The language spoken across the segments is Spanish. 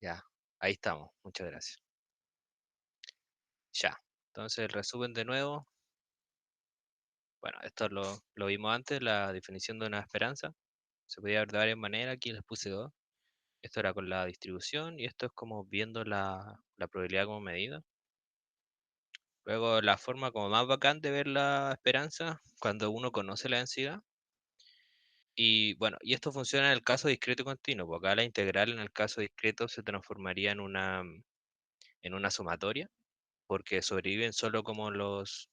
Ya, ahí estamos. Muchas gracias. Ya. Entonces, el resumen de nuevo. Bueno, esto lo vimos antes, la definición de una esperanza. Se podía ver de varias maneras, aquí les puse dos. Esto era con la distribución y esto es como viendo la probabilidad como medida. Luego, la forma como más bacán de ver la esperanza, cuando uno conoce la densidad. Y bueno, y esto funciona en el caso discreto y continuo, porque acá la integral en el caso discreto se transformaría en una sumatoria, porque sobreviven solo como los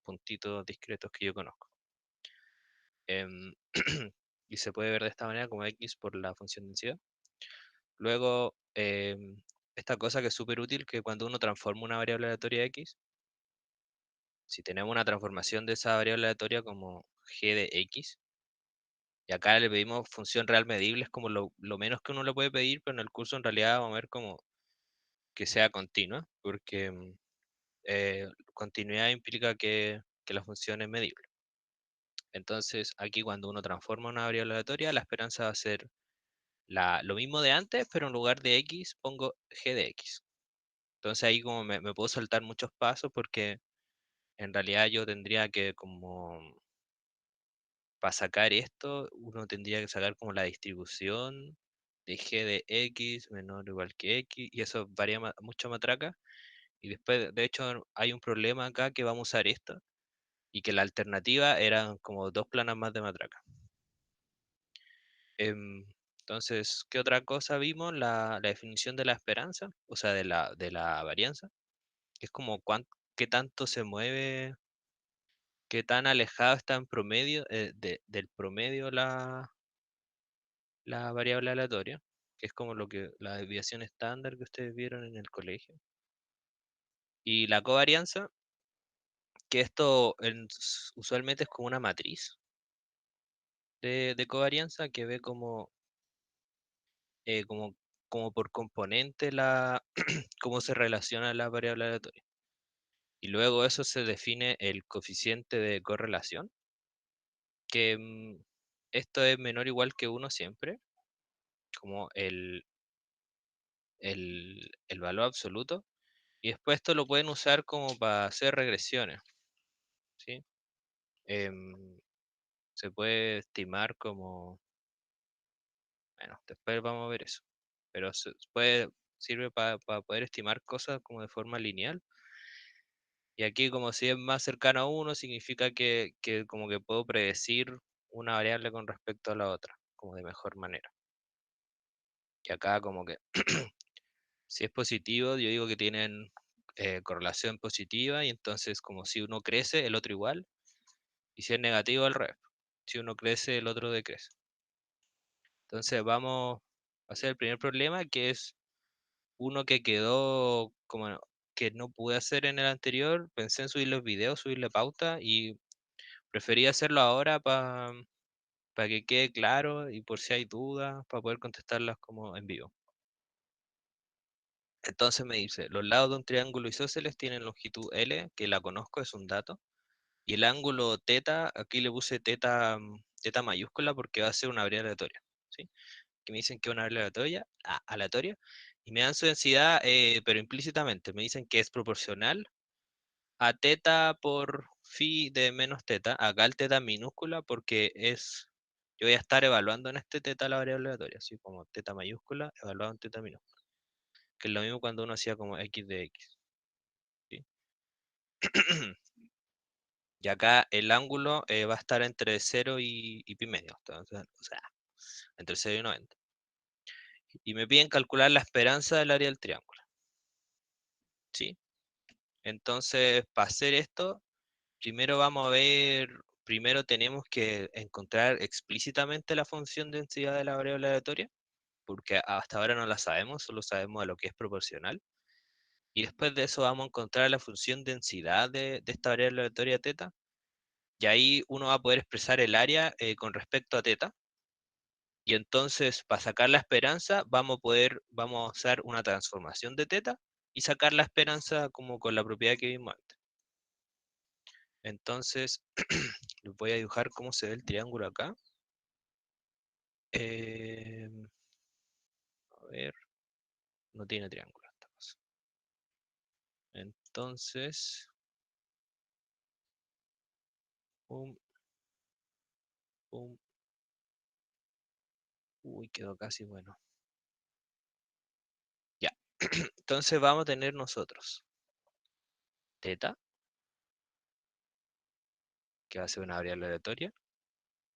puntitos discretos que yo conozco. Em, y se puede ver de esta manera como x por la función densidad. Luego, esta cosa que es súper útil, que cuando uno transforma una variable aleatoria x, si tenemos una transformación de esa variable aleatoria como g de x, y acá le pedimos función real medible, es como lo menos que uno le puede pedir, pero en el curso en realidad vamos a ver como que sea continua, porque continuidad implica que la función es medible. Entonces, aquí cuando uno transforma una variable aleatoria, la esperanza va a ser lo mismo de antes, pero en lugar de x pongo g de x. Entonces ahí como me puedo saltar muchos pasos porque en realidad yo tendría que como, para sacar esto, uno tendría que sacar como la distribución de g de x menor o igual que x, y eso varía mucho matraca. Y después, de hecho, hay un problema acá que vamos a usar esto, y que la alternativa eran como dos planas más de matraca. Entonces, ¿qué otra cosa vimos? La definición de la esperanza, o sea, de la varianza, que es como qué tanto se mueve, qué tan alejado está en promedio, del promedio la variable aleatoria, que es como la desviación estándar que ustedes vieron en el colegio. Y la covarianza, que esto usualmente es como una matriz de covarianza que ve como por componente cómo se relaciona la variable aleatoria. Y luego eso se define el coeficiente de correlación, que esto es menor o igual que 1 siempre, como el valor absoluto. Y después esto lo pueden usar como para hacer regresiones, ¿sí? Em, Se puede estimar como, bueno, después vamos a ver eso, pero sirve para poder estimar cosas como de forma lineal. Y aquí como si es más cercano a uno, significa que como que puedo predecir una variable con respecto a la otra, como de mejor manera. Y acá como que si es positivo, yo digo que tienen correlación positiva, y entonces como si uno crece, el otro igual, y si es negativo, al revés. Si uno crece, el otro decrece. Entonces vamos a hacer el primer problema, que es uno que quedó como que no pude hacer en el anterior. Pensé en subir los videos, subirle pauta, y preferí hacerlo ahora para que quede claro y por si hay dudas, para poder contestarlas como en vivo. Entonces me dice, los lados de un triángulo isósceles tienen longitud L, que la conozco, es un dato, y el ángulo teta, aquí le puse teta, teta mayúscula porque va a ser una variable aleatoria, ¿sí? Que me dicen que es una variable aleatoria, y me dan su densidad, pero implícitamente, me dicen que es proporcional a teta por phi de menos teta, acá el teta minúscula porque yo voy a estar evaluando en este teta la variable aleatoria, así como teta mayúscula evaluado en teta minúscula, que es lo mismo cuando uno hacía como x de x, ¿sí? Y acá el ángulo va a estar entre 0 y pi medio, entonces, o sea, entre 0 y 90. Y me piden calcular la esperanza del área del triángulo, ¿sí? Entonces, para hacer esto, primero tenemos que encontrar explícitamente la función densidad de la variable aleatoria, porque hasta ahora no la sabemos, solo sabemos a lo que es proporcional. Y después de eso vamos a encontrar la función densidad de esta variable aleatoria teta, y ahí uno va a poder expresar el área con respecto a teta. Y entonces, para sacar la esperanza, vamos a usar una transformación de teta y sacar la esperanza como con la propiedad que vimos antes. Entonces, les voy a dibujar cómo se ve el triángulo acá. A ver, no tiene triángulo esta cosa. Entonces, pum, pum. Uy, quedó casi bueno. Ya. Entonces vamos a tener nosotros teta, que va a ser una variable aleatoria,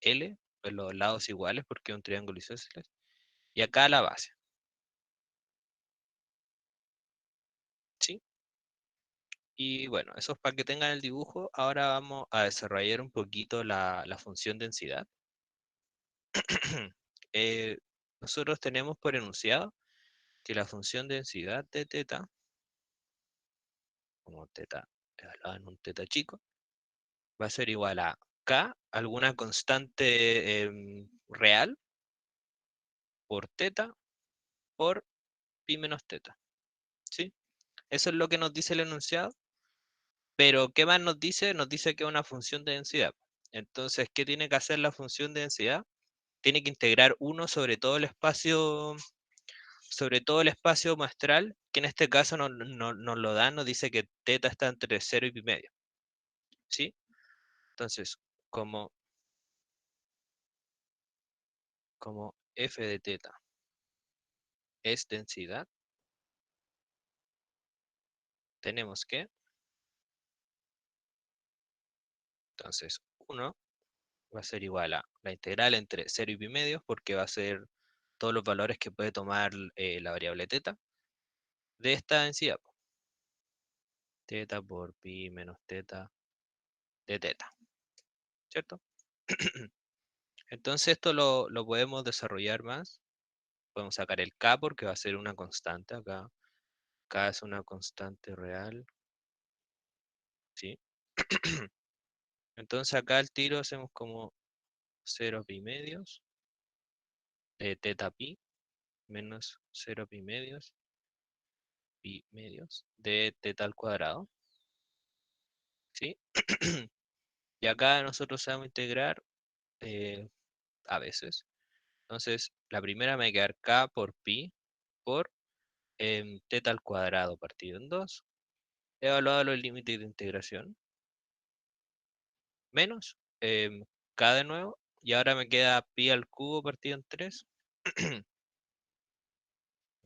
L, pues los lados iguales porque es un triángulo isósceles, y acá la base. ¿Sí? Y bueno, eso es para que tengan el dibujo. Ahora vamos a desarrollar un poquito la función densidad. Eh, nosotros tenemos por enunciado que la función densidad de teta, como teta evaluada en un teta chico, va a ser igual a k, alguna constante real, por teta, por pi menos teta. ¿Sí? Eso es lo que nos dice el enunciado. Pero, ¿qué más nos dice? Nos dice que es una función de densidad. Entonces, ¿qué tiene que hacer la función de densidad? Tiene que integrar uno sobre todo el espacio muestral, que en este caso nos lo da, nos dice que teta está entre 0 y pi medio. ¿Sí? Entonces, como, como f de teta es densidad, tenemos que, entonces, uno va a ser igual a la integral entre 0 y pi medios, porque va a ser todos los valores que puede tomar la variable teta de esta densidad. Teta por pi menos teta de teta, ¿cierto? Entonces esto lo podemos desarrollar más. Podemos sacar el k porque va a ser una constante acá. K es una constante real, ¿sí? Entonces acá al tiro hacemos como 0 pi medios de teta pi menos 0 pi medios de teta al cuadrado, ¿sí? Y acá nosotros vamos a integrar eh, a veces. Entonces, la primera me va a quedar k por pi por teta al cuadrado partido en 2, evaluado los límites de integración, menos k de nuevo, y ahora me queda pi al cubo partido en 3,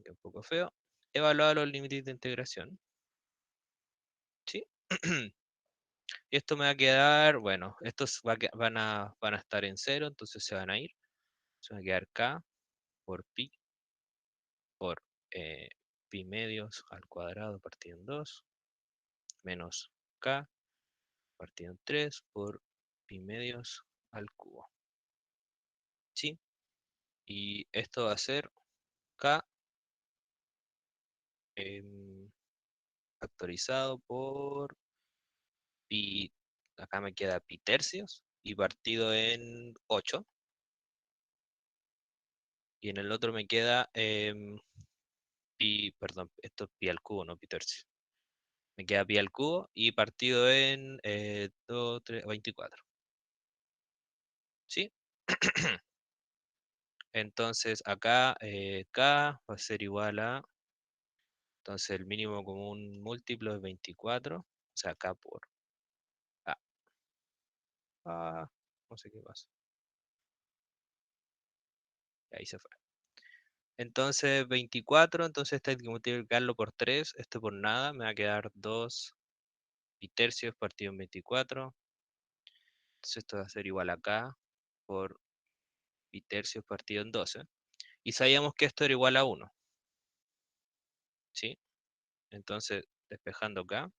que un poco feo, evaluado los límites de integración, ¿sí? Y esto me va a quedar, bueno, estos van a estar en cero, entonces se van a ir. Se va a quedar k por pi por pi medios al cuadrado partido en 2, menos k partido en 3 por pi medios al cubo. ¿Sí? Y esto va a ser k em, factorizado por pi, acá me queda pi tercios y partido en 8. Y en el otro me queda pi, perdón, esto es pi al cubo, no pi tercio. Me queda pi al cubo y partido en 2, 3, 24. ¿Sí? Entonces acá k va a ser igual a, entonces el mínimo común múltiplo es 24, o sea, k por a. No sé qué pasa. Ahí se fue. Entonces 24, entonces este hay que multiplicarlo por 3, esto por nada, me va a quedar 2 pi tercios partido en 24. Entonces esto va a ser igual a k por pi tercios partido en 12. Y sabíamos que esto era igual a 1, ¿sí? Entonces, despejando acá,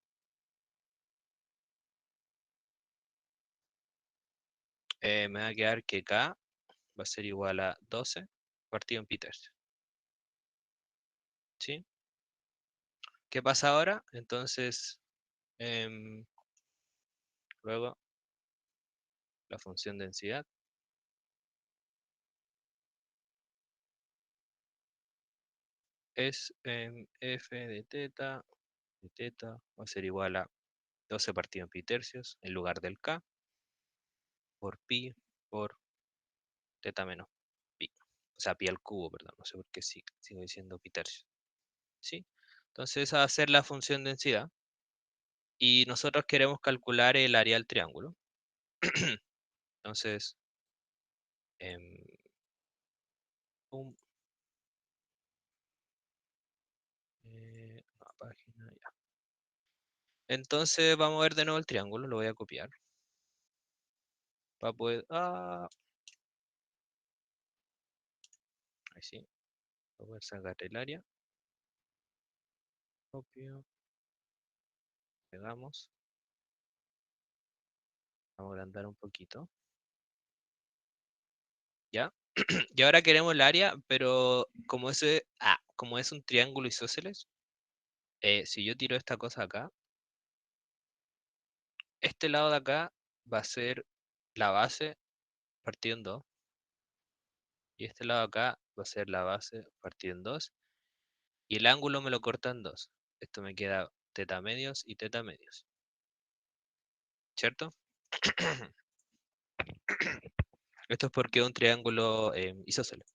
me va a quedar que k va a ser igual a 12 partido en pi tercios, ¿sí? ¿Qué pasa ahora? Entonces, em, luego la función densidad es f de teta va a ser igual a 12 partido en pi tercios en lugar del k por pi por teta menos pi. O sea, pi al cubo, perdón, no sé por qué sigo diciendo pi tercio. ¿Sí? Entonces esa va a ser la función densidad. Y nosotros queremos calcular el área del triángulo. Entonces, em, pum, nueva página, ya. Entonces vamos a ver de nuevo el triángulo, lo voy a copiar. Para poder. Ahí sí. Para poder sacar el área. Copio. Pegamos. Vamos a agrandar un poquito. ¿Ya? Y ahora queremos el área, pero como es un triángulo isósceles, si yo tiro esta cosa acá, este lado de acá va a ser la base partido en dos, y este lado de acá va a ser la base partido en dos, y el ángulo me lo corta en dos. Esto me queda teta medios y teta medios, ¿cierto? Esto es porque es un triángulo isósceles.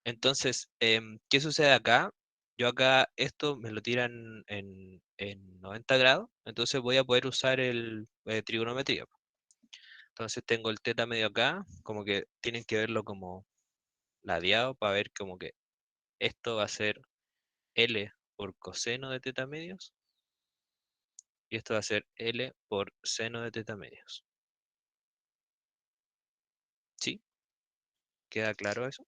Entonces, ¿qué sucede acá? Yo acá esto me lo tiran en 90 grados, entonces voy a poder usar el trigonometría. Entonces tengo el teta medio acá, como que tienen que verlo como ladeado para ver como que esto va a ser L por coseno de teta medios y esto va a ser L por seno de teta medios. ¿Sí? ¿Queda claro eso?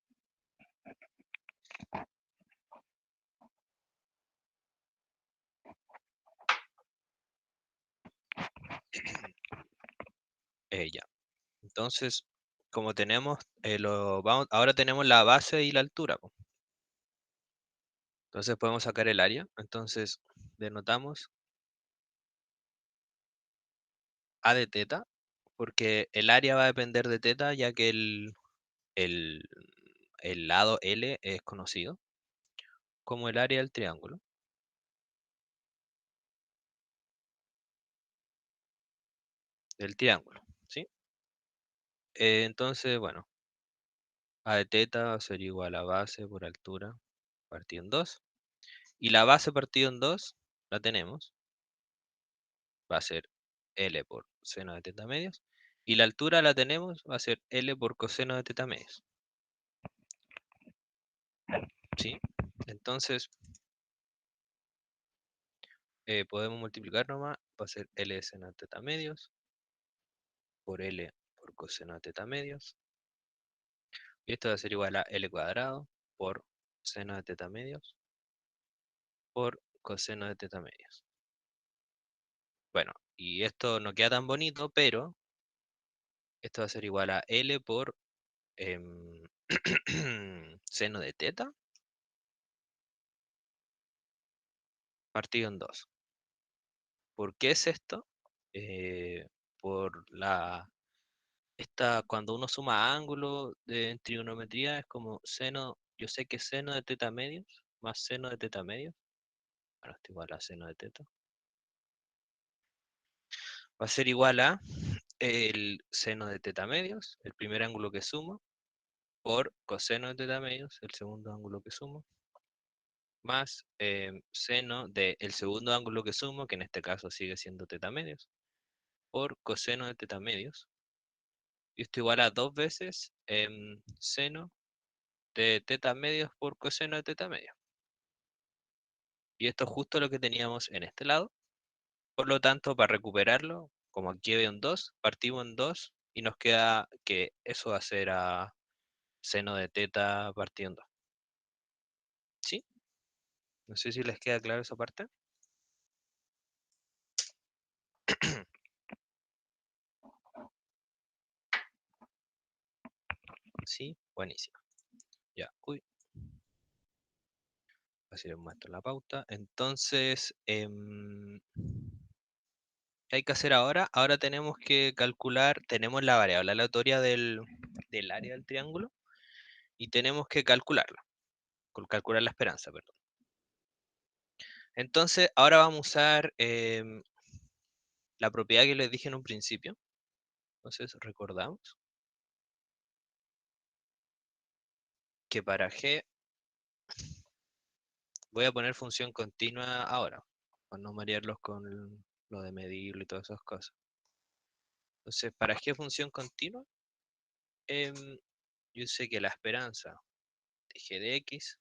Ya. Entonces, como tenemos, ahora tenemos la base y la altura, po. Entonces podemos sacar el área. Entonces denotamos A de teta, porque el área va a depender de teta, ya que el, el lado L es conocido como el área del triángulo. Del triángulo, ¿sí? Entonces, bueno, A de teta va a ser igual a base por altura partido en 2. Y la base partido en 2 la tenemos. Va a ser L por seno de teta medios. Y la altura la tenemos, va a ser L por coseno de teta medios. ¿Sí? Entonces, podemos multiplicar nomás. Va a ser L de seno de teta medios por L por coseno de teta medios. Y esto va a ser igual a L cuadrado por seno de teta medios por coseno de teta medios. Bueno, y esto no queda tan bonito, pero esto va a ser igual a L por em, seno de teta partido en 2. ¿Por qué es esto? Eh, por cuando uno suma ángulos en trigonometría es como seno, yo sé que seno de teta medios más seno de teta medios, bueno, esto igual a seno de teta, va a ser igual a el seno de teta medios, el primer ángulo que sumo, por coseno de teta medios, el segundo ángulo que sumo, más seno del segundo ángulo que sumo, que en este caso sigue siendo teta medios, por coseno de teta medios. Y esto igual a dos veces seno de teta medios por coseno de teta medios. Y esto es justo lo que teníamos en este lado. Por lo tanto, para recuperarlo, como aquí había un 2, partimos en 2 y nos queda que eso va a ser a seno de teta partido en 2. ¿Sí? No sé si les queda claro esa parte. Sí, buenísimo. Ya, uy, así les muestro la pauta. Entonces, ¿qué hay que hacer ahora? Ahora tenemos que calcular, tenemos la variable aleatoria del área del triángulo y tenemos que calcularla, calcular la esperanza, perdón. Entonces, ahora vamos a usar la propiedad que les dije en un principio. Entonces, recordamos. que para g voy a poner función continua ahora, para no marearlos con lo de medirlo y todas esas cosas. Entonces, para g función continua, em, yo sé que la esperanza de g de x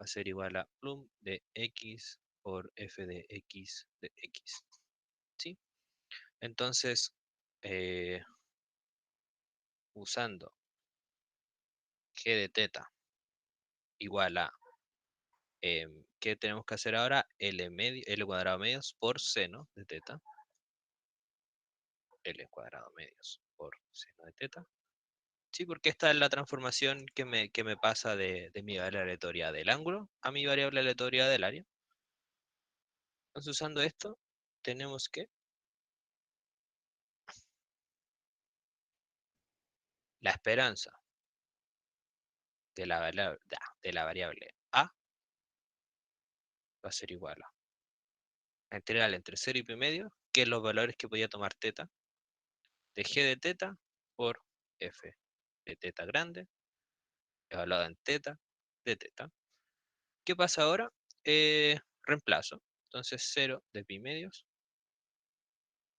va a ser igual a plum de x por f de x de x. ¿Sí? Entonces, eh, usando g de teta igual a, ¿qué tenemos que hacer ahora? L cuadrado medios por seno de teta. L cuadrado medios por seno de teta. Sí, porque esta es la transformación que me pasa de mi variable aleatoria del ángulo a mi variable aleatoria del área. Entonces, usando esto, tenemos que la esperanza de la variable A va a ser igual a la integral entre 0 y pi medio, que es los valores que podía tomar teta, de g de teta por f de teta grande, evaluado en teta de teta. ¿Qué pasa ahora? Reemplazo. Entonces 0 de pi medios.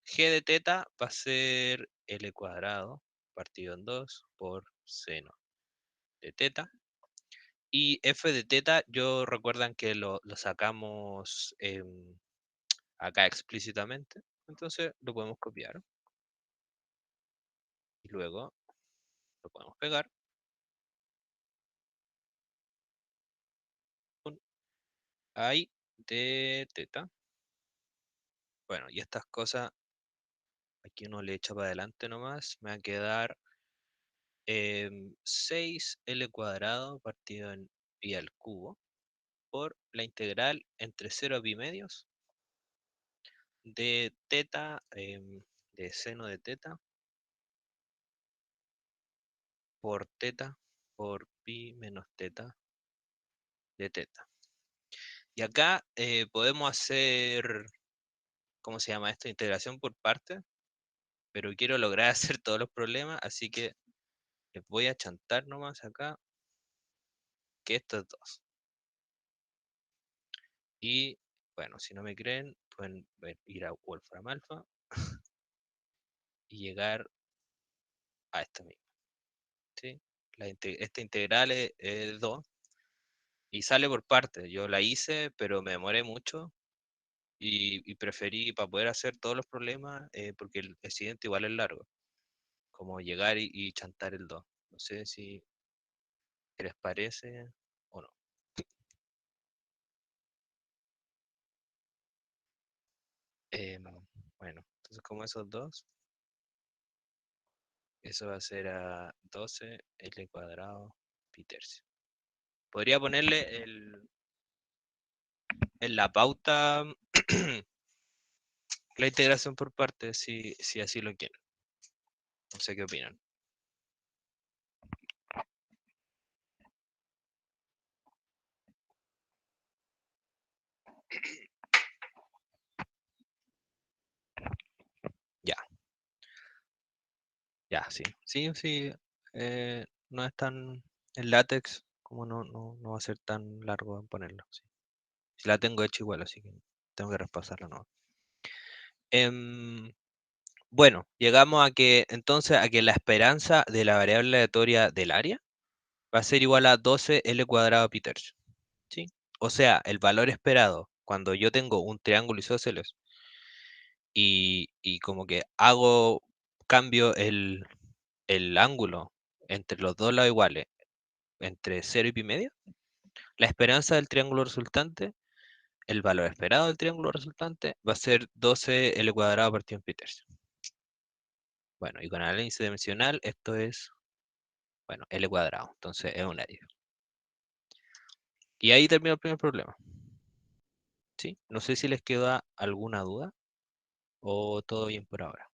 G de teta va a ser L cuadrado partido en 2 por seno de teta. Y f de teta, yo recuerdan que lo sacamos acá explícitamente. Entonces lo podemos copiar. Y luego lo podemos pegar. Con I de teta. Bueno, y estas cosas, aquí uno le echa para adelante nomás. Me va a quedar 6L cuadrado partido en pi al cubo por la integral entre 0 a pi medios de teta, de seno de teta por teta por pi menos teta de teta. Y acá podemos hacer, ¿cómo se llama esto? Integración por partes, pero quiero lograr hacer todos los problemas, así que les voy a chantar nomás acá que estos dos. Y bueno, si no me creen, pueden ir a Wolfram Alpha y llegar a esta misma. ¿Sí? Esta integral es 2 y sale por partes. Yo la hice, pero me demoré mucho y preferí para poder hacer todos los problemas, porque el siguiente igual es largo, como llegar y chantar el 2. No sé si les parece o no. Em, bueno, entonces como esos dos, eso va a ser a 12 L cuadrado pi tercio. Podría ponerle en la pauta la integración por partes si así lo quieren. No sé qué opinan. Ya, ya, sí. Sí, sí. No es tan en látex, como no va a ser tan largo en ponerlo. Sí. Si la tengo hecha igual, así que tengo que repasarla, ¿no? Bueno, llegamos entonces a que la esperanza de la variable aleatoria del área va a ser igual a 12 L cuadrado pi tercio. ¿Sí? O sea, el valor esperado cuando yo tengo un triángulo isósceles y como que cambio el ángulo entre los dos lados iguales, entre 0 y pi medio, la esperanza del triángulo resultante, el valor esperado del triángulo resultante, va a ser 12 L cuadrado partido en pi tercio. Bueno, y con análisis dimensional esto es, bueno, L cuadrado, entonces es un área. Y ahí termina el primer problema. ¿Sí? No sé si les queda alguna duda o todo bien por ahora.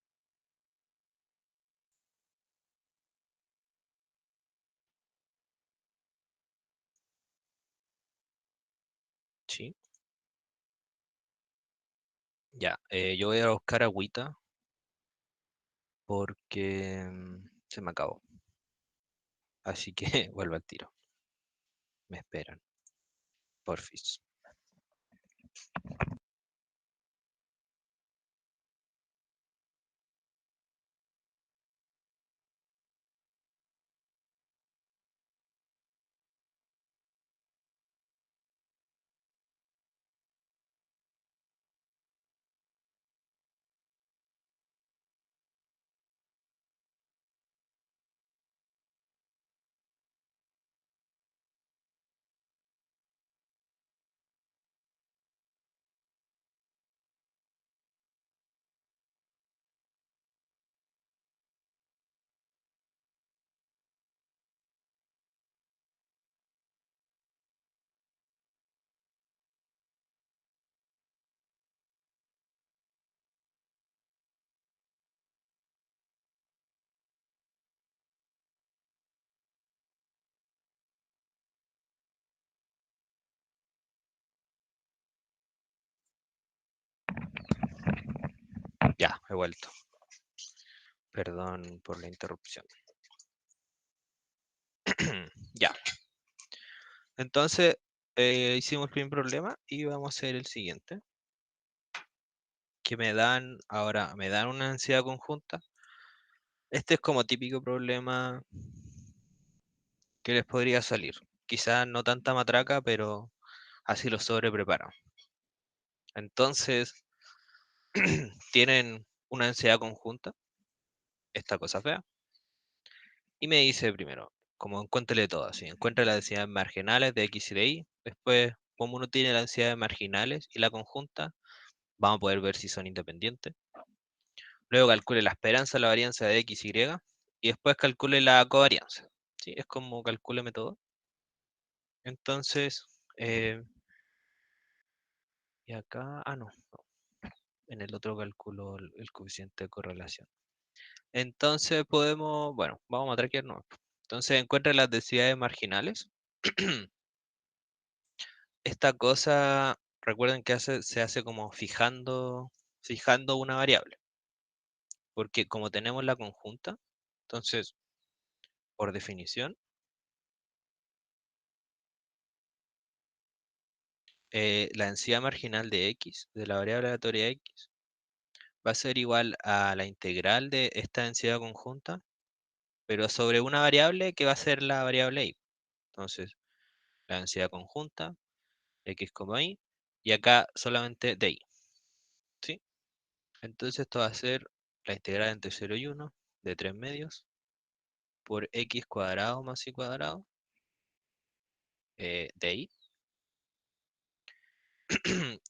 ¿Sí? Ya, yo voy a buscar agüita porque se me acabó. Así que vuelvo al tiro. Me esperan, porfis. Ya, he vuelto. Perdón por la interrupción. Ya. Entonces, hicimos el primer problema y vamos a hacer el siguiente. Que me dan, ahora, me dan una ansiedad conjunta. Este es como típico problema que les podría salir. Quizás no tanta matraca, pero así lo sobrepreparan. Entonces, tienen una ansiedad conjunta, esta cosa fea, y me dice primero, como encuéntrele todo, así, encuentra las densidades marginales de X y de Y, después, como uno tiene las densidades marginales y la conjunta, vamos a poder ver si son independientes. Luego calcule la esperanza, la varianza de X, Y, y después calcule la covarianza. ¿Sí? Es como calcúleme todo. Entonces, y acá, no, en el otro calculo el coeficiente de correlación. Entonces podemos, bueno, vamos a matraquear no. Entonces encuentra las densidades marginales. Esta cosa, recuerden que se hace como fijando una variable. Porque como tenemos la conjunta, entonces, por definición, la densidad marginal de x, de la variable aleatoria x, va a ser igual a la integral de esta densidad conjunta, pero sobre una variable que va a ser la variable y. Entonces, la densidad conjunta, x, y, y acá solamente de y. ¿Sí? Entonces esto va a ser la integral entre 0 y 1 de 3 medios por x cuadrado más y cuadrado de y.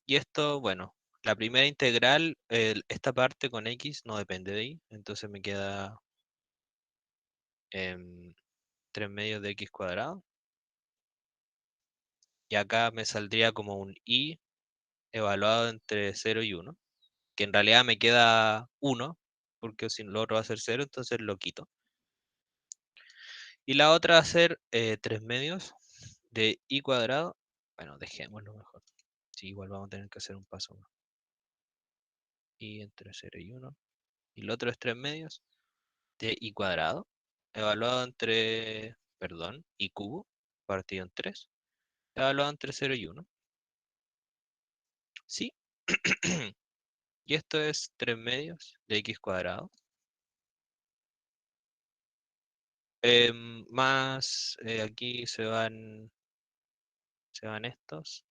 Y esto, bueno, la primera integral, esta parte con x no depende de y, entonces me queda 3 medios de x cuadrado. Y acá me saldría como un y evaluado entre 0 y 1, que en realidad me queda 1, porque si lo otro va a ser 0, entonces lo quito. Y la otra va a ser 3 medios de y cuadrado. Bueno, dejémoslo mejor. Sí, igual vamos a tener que hacer un paso más. Y entre 0 y 1. Y el otro es 3 medios de y cuadrado, evaluado entre, perdón, y cubo, partido en 3, evaluado entre 0 y 1. Sí. Y esto es 3 medios de x cuadrado. Más aquí se van estos.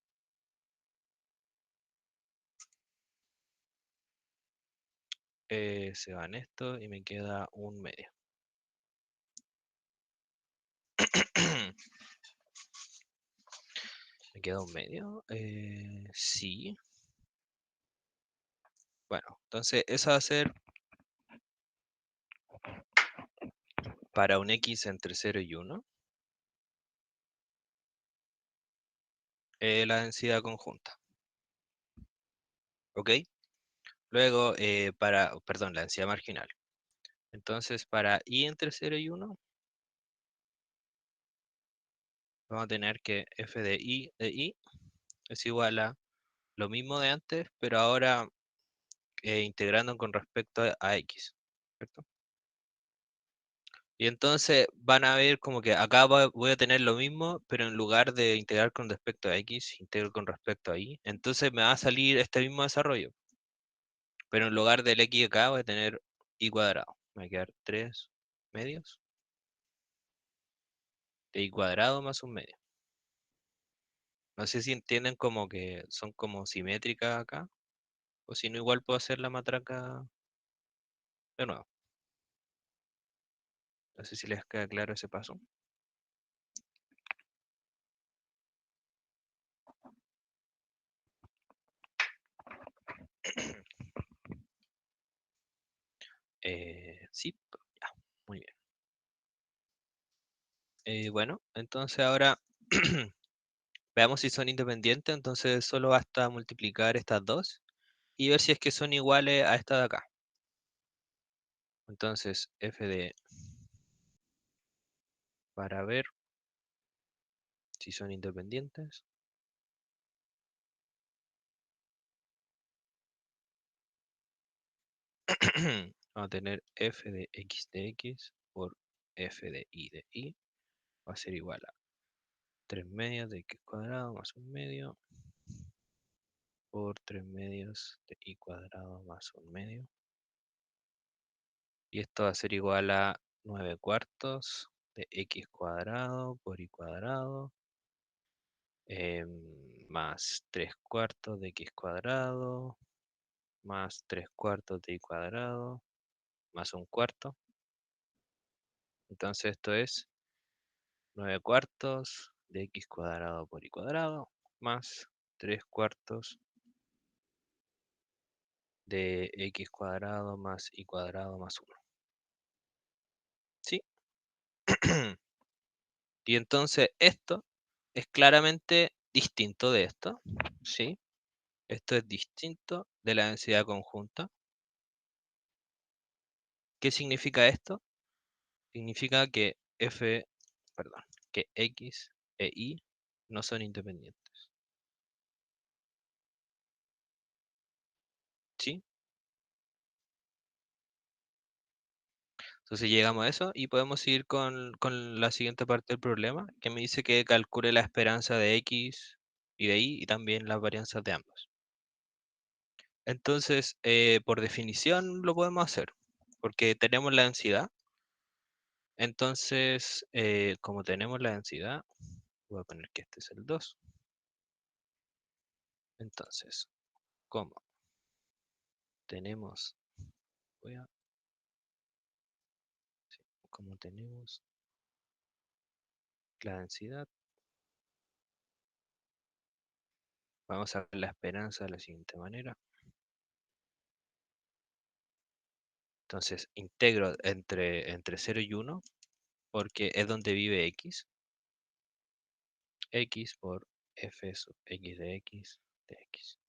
Se van estos y me queda un medio. Me queda un medio. Sí. Bueno, entonces esa va a ser para un x entre 0 y 1. La densidad conjunta. ¿Ok? Luego, perdón, la densidad marginal. Entonces, para y entre 0 y 1, vamos a tener que f de y es igual a lo mismo de antes, pero ahora integrando con respecto a x. ¿Cierto? Y entonces van a ver como que acá voy a tener lo mismo, pero en lugar de integrar con respecto a x, integro con respecto a y. Entonces me va a salir este mismo desarrollo. Pero en lugar del x acá voy a tener y cuadrado. Me va a quedar 3 medios de y cuadrado más un medio. No sé si entienden como que son como simétricas acá. O si no, igual puedo hacer la matraca de nuevo. No sé si les queda claro ese paso. Sí, ya, muy bien. Bueno, entonces ahora veamos si son independientes. Entonces solo basta multiplicar estas dos y ver si es que son iguales a esta de acá. Entonces f de para ver si son independientes. Vamos a tener f de x por f de y va a ser igual a 3 medios de x cuadrado más un medio por 3 medios de y cuadrado más un medio. Y esto va a ser igual a 9 cuartos de x cuadrado por y cuadrado más 3 cuartos de x cuadrado más 3 cuartos de y cuadrado más un cuarto. Entonces esto es 9 cuartos de x cuadrado por y cuadrado más 3 cuartos de x cuadrado más y cuadrado más uno. ¿Sí? Y entonces esto es claramente distinto de esto. ¿Sí? Esto es distinto de la densidad conjunta. ¿Qué significa esto? Significa que perdón, que x e y no son independientes. ¿Sí? Entonces llegamos a eso y podemos seguir con la siguiente parte del problema, que me dice que calcule la esperanza de x y de y también las varianzas de ambos. Entonces, por definición lo podemos hacer, porque tenemos la densidad. Entonces, como tenemos la densidad, voy a poner que este es el 2. Entonces, como tenemos, voy a, sí, como tenemos la densidad, vamos a ver la esperanza de la siguiente manera. Entonces, integro entre 0 y 1, porque es donde vive x. X por f sub x de x.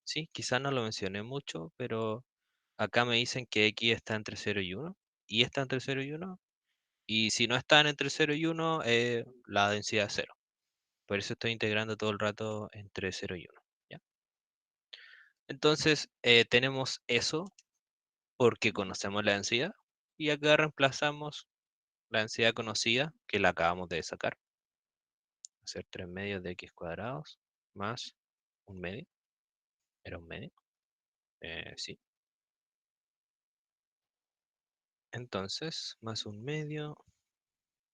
Sí, quizás no lo mencioné mucho, pero acá me dicen que x está entre 0 y 1, y está entre 0 y 1, y si no están entre 0 y 1, la densidad es 0. Por eso estoy integrando todo el rato entre 0 y 1. ¿Ya? Entonces, tenemos eso porque conocemos la densidad, y acá reemplazamos la densidad conocida, que la acabamos de sacar. Hacer 3 medios de x cuadrados más un medio. ¿Era un medio? Sí. Entonces, más un medio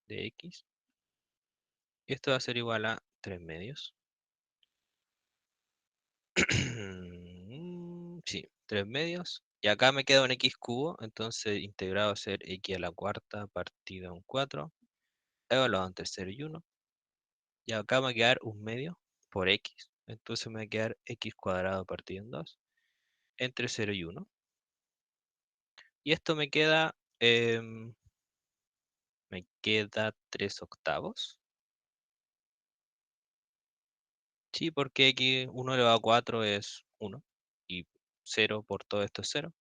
de x. Y esto va a ser igual a 3 medios. Sí, 3 medios. Y acá me queda un x cubo, entonces integrado a ser x a la cuarta partido en 4, evaluado entre 0 y 1. Y acá me va a quedar un medio por x. Entonces me va a quedar x cuadrado partido en 2 entre 0 y 1. Y esto me queda 3 octavos. Sí, porque x 1 elevado a 4 es 1. Y 0 por todo esto es 0.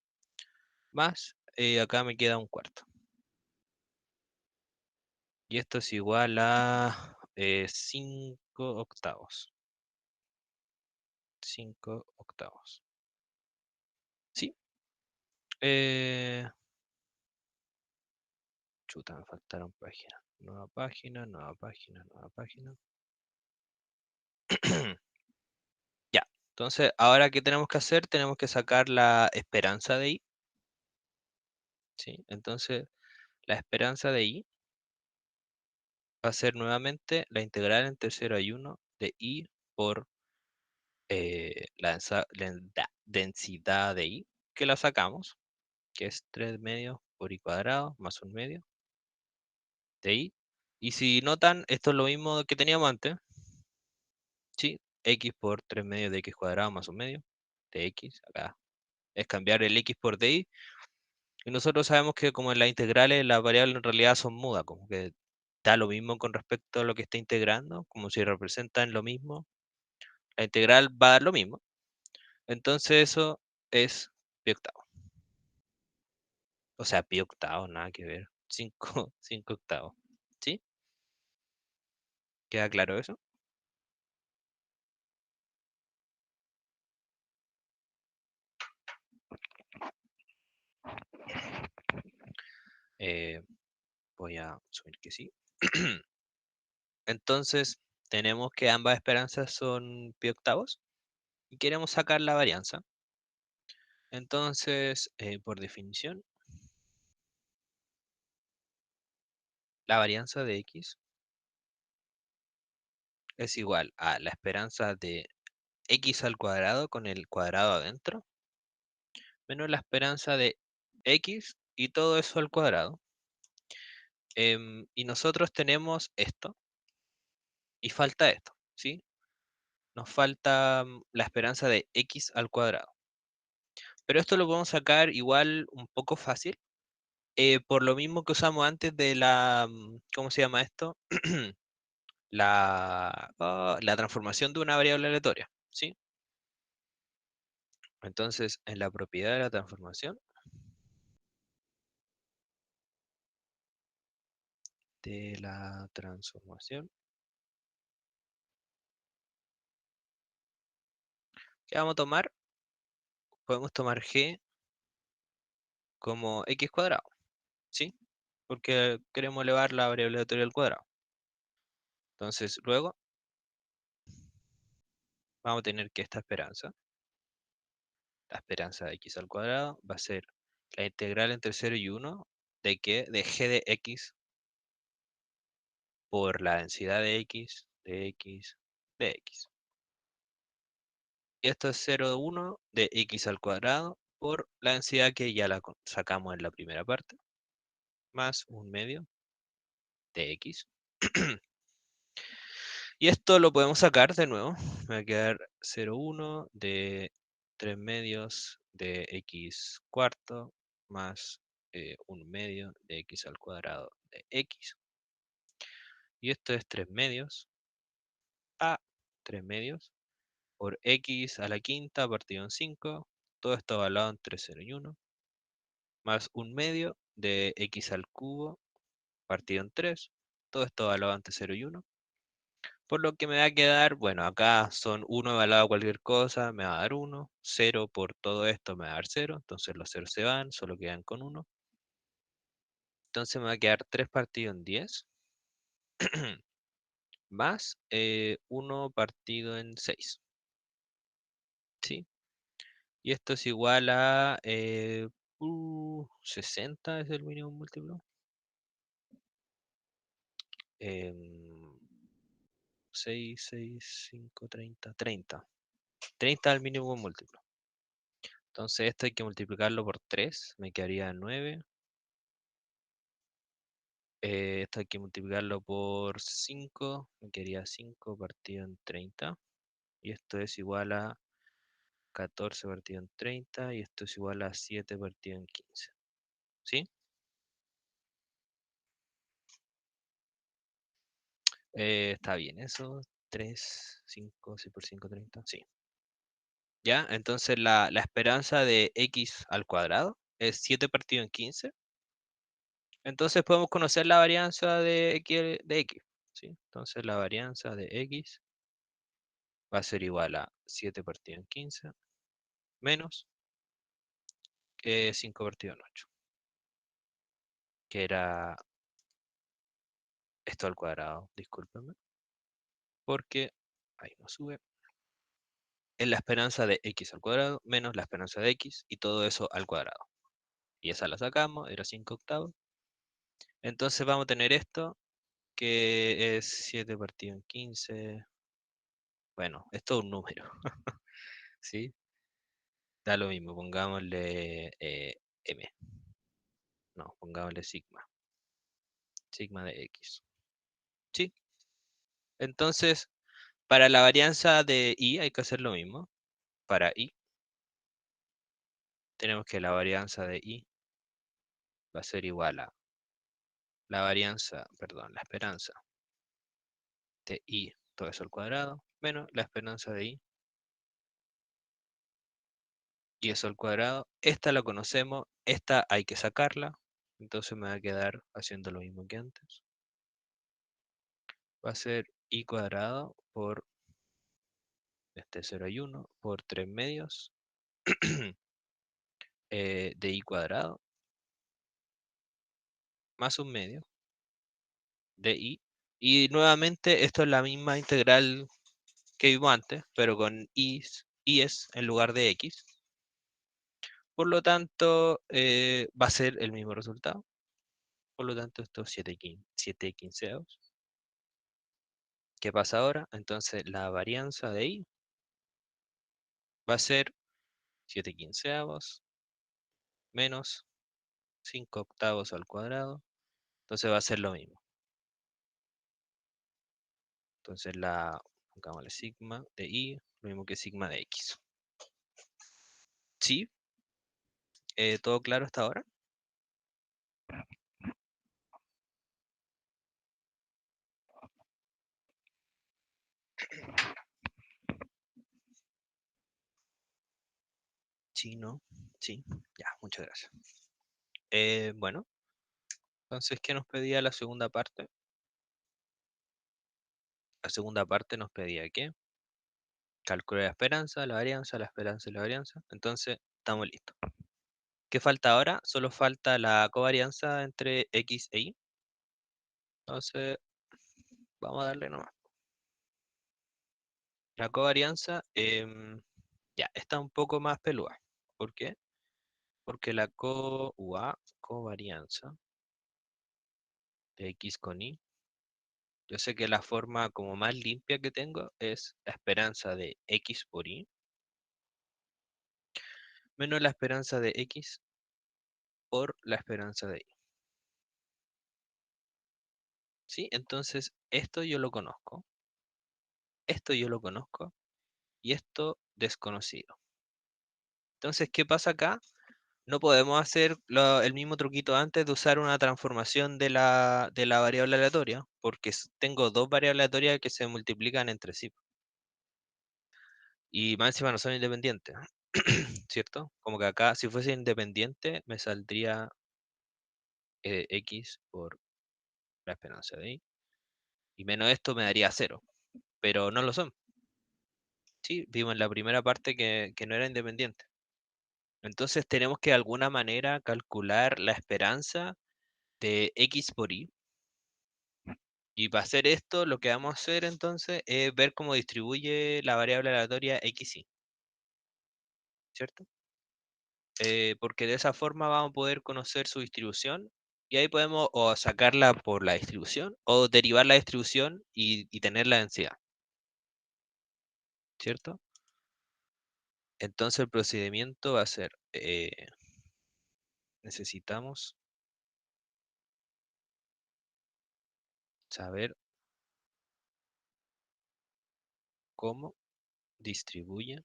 Más, acá me queda un cuarto. Y esto es igual a 5 octavos. 5 octavos. ¿Sí? Eh, chuta, me faltaron páginas. Nueva página, nueva página, nueva página. Ya, entonces, ahora ¿qué tenemos que hacer? Tenemos que sacar la esperanza de i, ¿sí? Entonces, la esperanza de i va a ser nuevamente la integral entre 0 y 1 de i por la densidad de i, que la sacamos, que es 3 medios por i cuadrado más 1 medio de i. Y si notan, esto es lo mismo que teníamos antes, ¿sí? X por 3 medios de x cuadrado más 1 medio de x, acá es cambiar el x por dy, y nosotros sabemos que como en las integrales las variables en realidad son mudas, como que da lo mismo con respecto a lo que está integrando, como si representan lo mismo, la integral va a dar lo mismo, entonces eso es pi octavo, o sea, pi octavo, nada que ver, 5 5 octavos, ¿sí? ¿Queda claro eso? Eh, Voy a subir que sí. Entonces, tenemos que ambas esperanzas son pi octavos y queremos sacar la varianza. Entonces, por definición, la varianza de x es igual a la esperanza de x al cuadrado con el cuadrado adentro, menos la esperanza de x y todo eso al cuadrado. Y nosotros tenemos esto y falta esto, ¿sí? Nos falta la esperanza de x al cuadrado. Pero esto lo podemos sacar igual un poco fácil, por lo mismo que usamos antes de la, ¿cómo se llama esto? La transformación de una variable aleatoria, ¿sí? Entonces, en la propiedad de la transformación, ¿qué vamos a tomar? Podemos tomar g como x cuadrado, ¿sí? Porque queremos elevar la variable aleatoria al cuadrado. Entonces, luego vamos a tener que la esperanza de x al cuadrado, va a ser la integral entre 0 y 1 de qué? De g de x por la densidad de x, de x, de x. Y esto es 0,1 de x al cuadrado por la densidad que ya la sacamos en la primera parte, más 1 medio de x. Y esto lo podemos sacar de nuevo. Me va a quedar 0,1 de 3 medios de x cuarto más 1 medio de x al cuadrado de x. Y esto es 3 medios a 3 medios por x a la quinta partido en 5. Todo esto evaluado entre 0 y 1. Más 1 medio de x al cubo partido en 3. Todo esto evaluado entre 0 y 1. Por lo que me va a quedar, bueno, acá son 1 evaluado a cualquier cosa, me va a dar 1. 0 por todo esto me va a dar 0. Entonces los 0 se van, solo quedan con 1. Entonces me va a quedar 3 partido en 10. Más 1 partido en 6. ¿Sí? Y esto es igual a 60 es el mínimo múltiplo. 6, 6, 5, 30, 30. 30 al mínimo múltiplo. Entonces esto hay que multiplicarlo por 3, me quedaría 9. Esto hay que multiplicarlo por 5, me quedaría 5 partido en 30. Y esto es igual a 14 partido en 30. Y esto es igual a 7 partido en 15. ¿Sí? Está bien, eso. 3, 5, 6 por 5, 30. Sí. ¿Ya? Entonces la esperanza de x al cuadrado es 7 partido en 15. Entonces podemos conocer la varianza de x, ¿sí? Entonces la varianza de x va a ser igual a 7 partido en 15 menos 5 partido en 8, que era esto al cuadrado, discúlpenme, porque ahí no sube, es la esperanza de x al cuadrado menos la esperanza de x y todo eso al cuadrado. Y esa la sacamos, era 5 octavos. Entonces vamos a tener esto, que es 7 partido en 15. Bueno, esto es un número, ¿sí? Da lo mismo, pongámosle m, no, pongámosle sigma, sigma de x. ¿Sí? Entonces, para la varianza de y hay que hacer lo mismo. Para y, tenemos que la varianza de y va a ser igual a la varianza, perdón, la esperanza de y, todo eso al cuadrado, menos la esperanza de y eso al cuadrado. Esta la conocemos, esta hay que sacarla, entonces me va a quedar haciendo lo mismo que antes. Va a ser y cuadrado por este 0 y 1 por 3 medios de y cuadrado más un medio de y. Y nuevamente esto es la misma integral que vimos antes, pero con i's en lugar de x. Por lo tanto, va a ser el mismo resultado. Por lo tanto, esto es 7 quinceavos. ¿Qué pasa ahora? Entonces, la varianza de i va a ser 7 quinceavos menos 5 octavos al cuadrado. Entonces va a ser lo mismo. Entonces, pongámosle sigma de i, lo mismo que sigma de x. ¿Sí? ¿Todo claro hasta ahora? Sí, ¿no? Sí, ya, muchas gracias. Bueno, entonces, ¿qué nos pedía la segunda parte? La segunda parte nos pedía que calcule la esperanza, la varianza, la esperanza y la varianza. Entonces, estamos listos. ¿Qué falta ahora? Solo falta la covarianza entre x e y. Entonces, vamos a darle nomás. La covarianza, ya, está un poco más peluda. ¿Por qué? Porque la covarianza de x con y, yo sé que la forma como más limpia que tengo es la esperanza de x por y menos la esperanza de x por la esperanza de y. ¿Sí? Entonces, esto yo lo conozco y esto desconocido. Entonces, ¿qué pasa acá? No podemos hacer el mismo truquito antes de usar una transformación de la variable aleatoria, porque tengo dos variables aleatorias que se multiplican entre sí. Y más encima no son independientes, ¿cierto? Como que acá, si fuese independiente, me saldría x por la esperanza de y. Y menos esto me daría 0, pero no lo son. Sí, vimos en la primera parte que no era independiente. Entonces tenemos que de alguna manera calcular la esperanza de x por y. Y para hacer esto, lo que vamos a hacer entonces es ver cómo distribuye la variable aleatoria x, y, ¿cierto? Porque de esa forma vamos a poder conocer su distribución y ahí podemos o sacarla por la distribución o derivar la distribución y tener la densidad, ¿cierto? Entonces el procedimiento va a ser, necesitamos saber cómo distribuye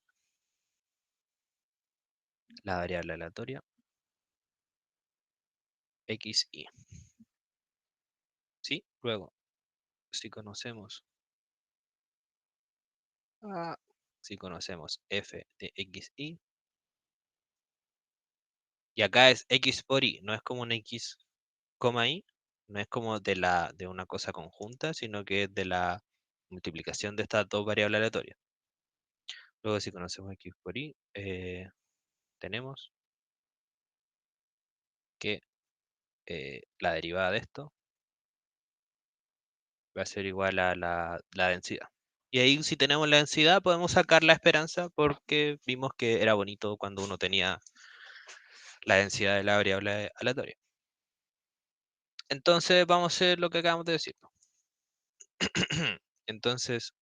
la variable aleatoria x, y. ¿Sí? Luego, si conocemos si conocemos f de x, y, y acá es x por y, no es como un x, y, no es como de una cosa conjunta, sino que es de la multiplicación de estas dos variables aleatorias. Luego, si conocemos x por y, tenemos que la derivada de esto va a ser igual a la densidad. Y ahí si tenemos la densidad podemos sacar la esperanza porque vimos que era bonito cuando uno tenía la densidad de la variable aleatoria. Entonces vamos a hacer lo que acabamos de decir. Entonces,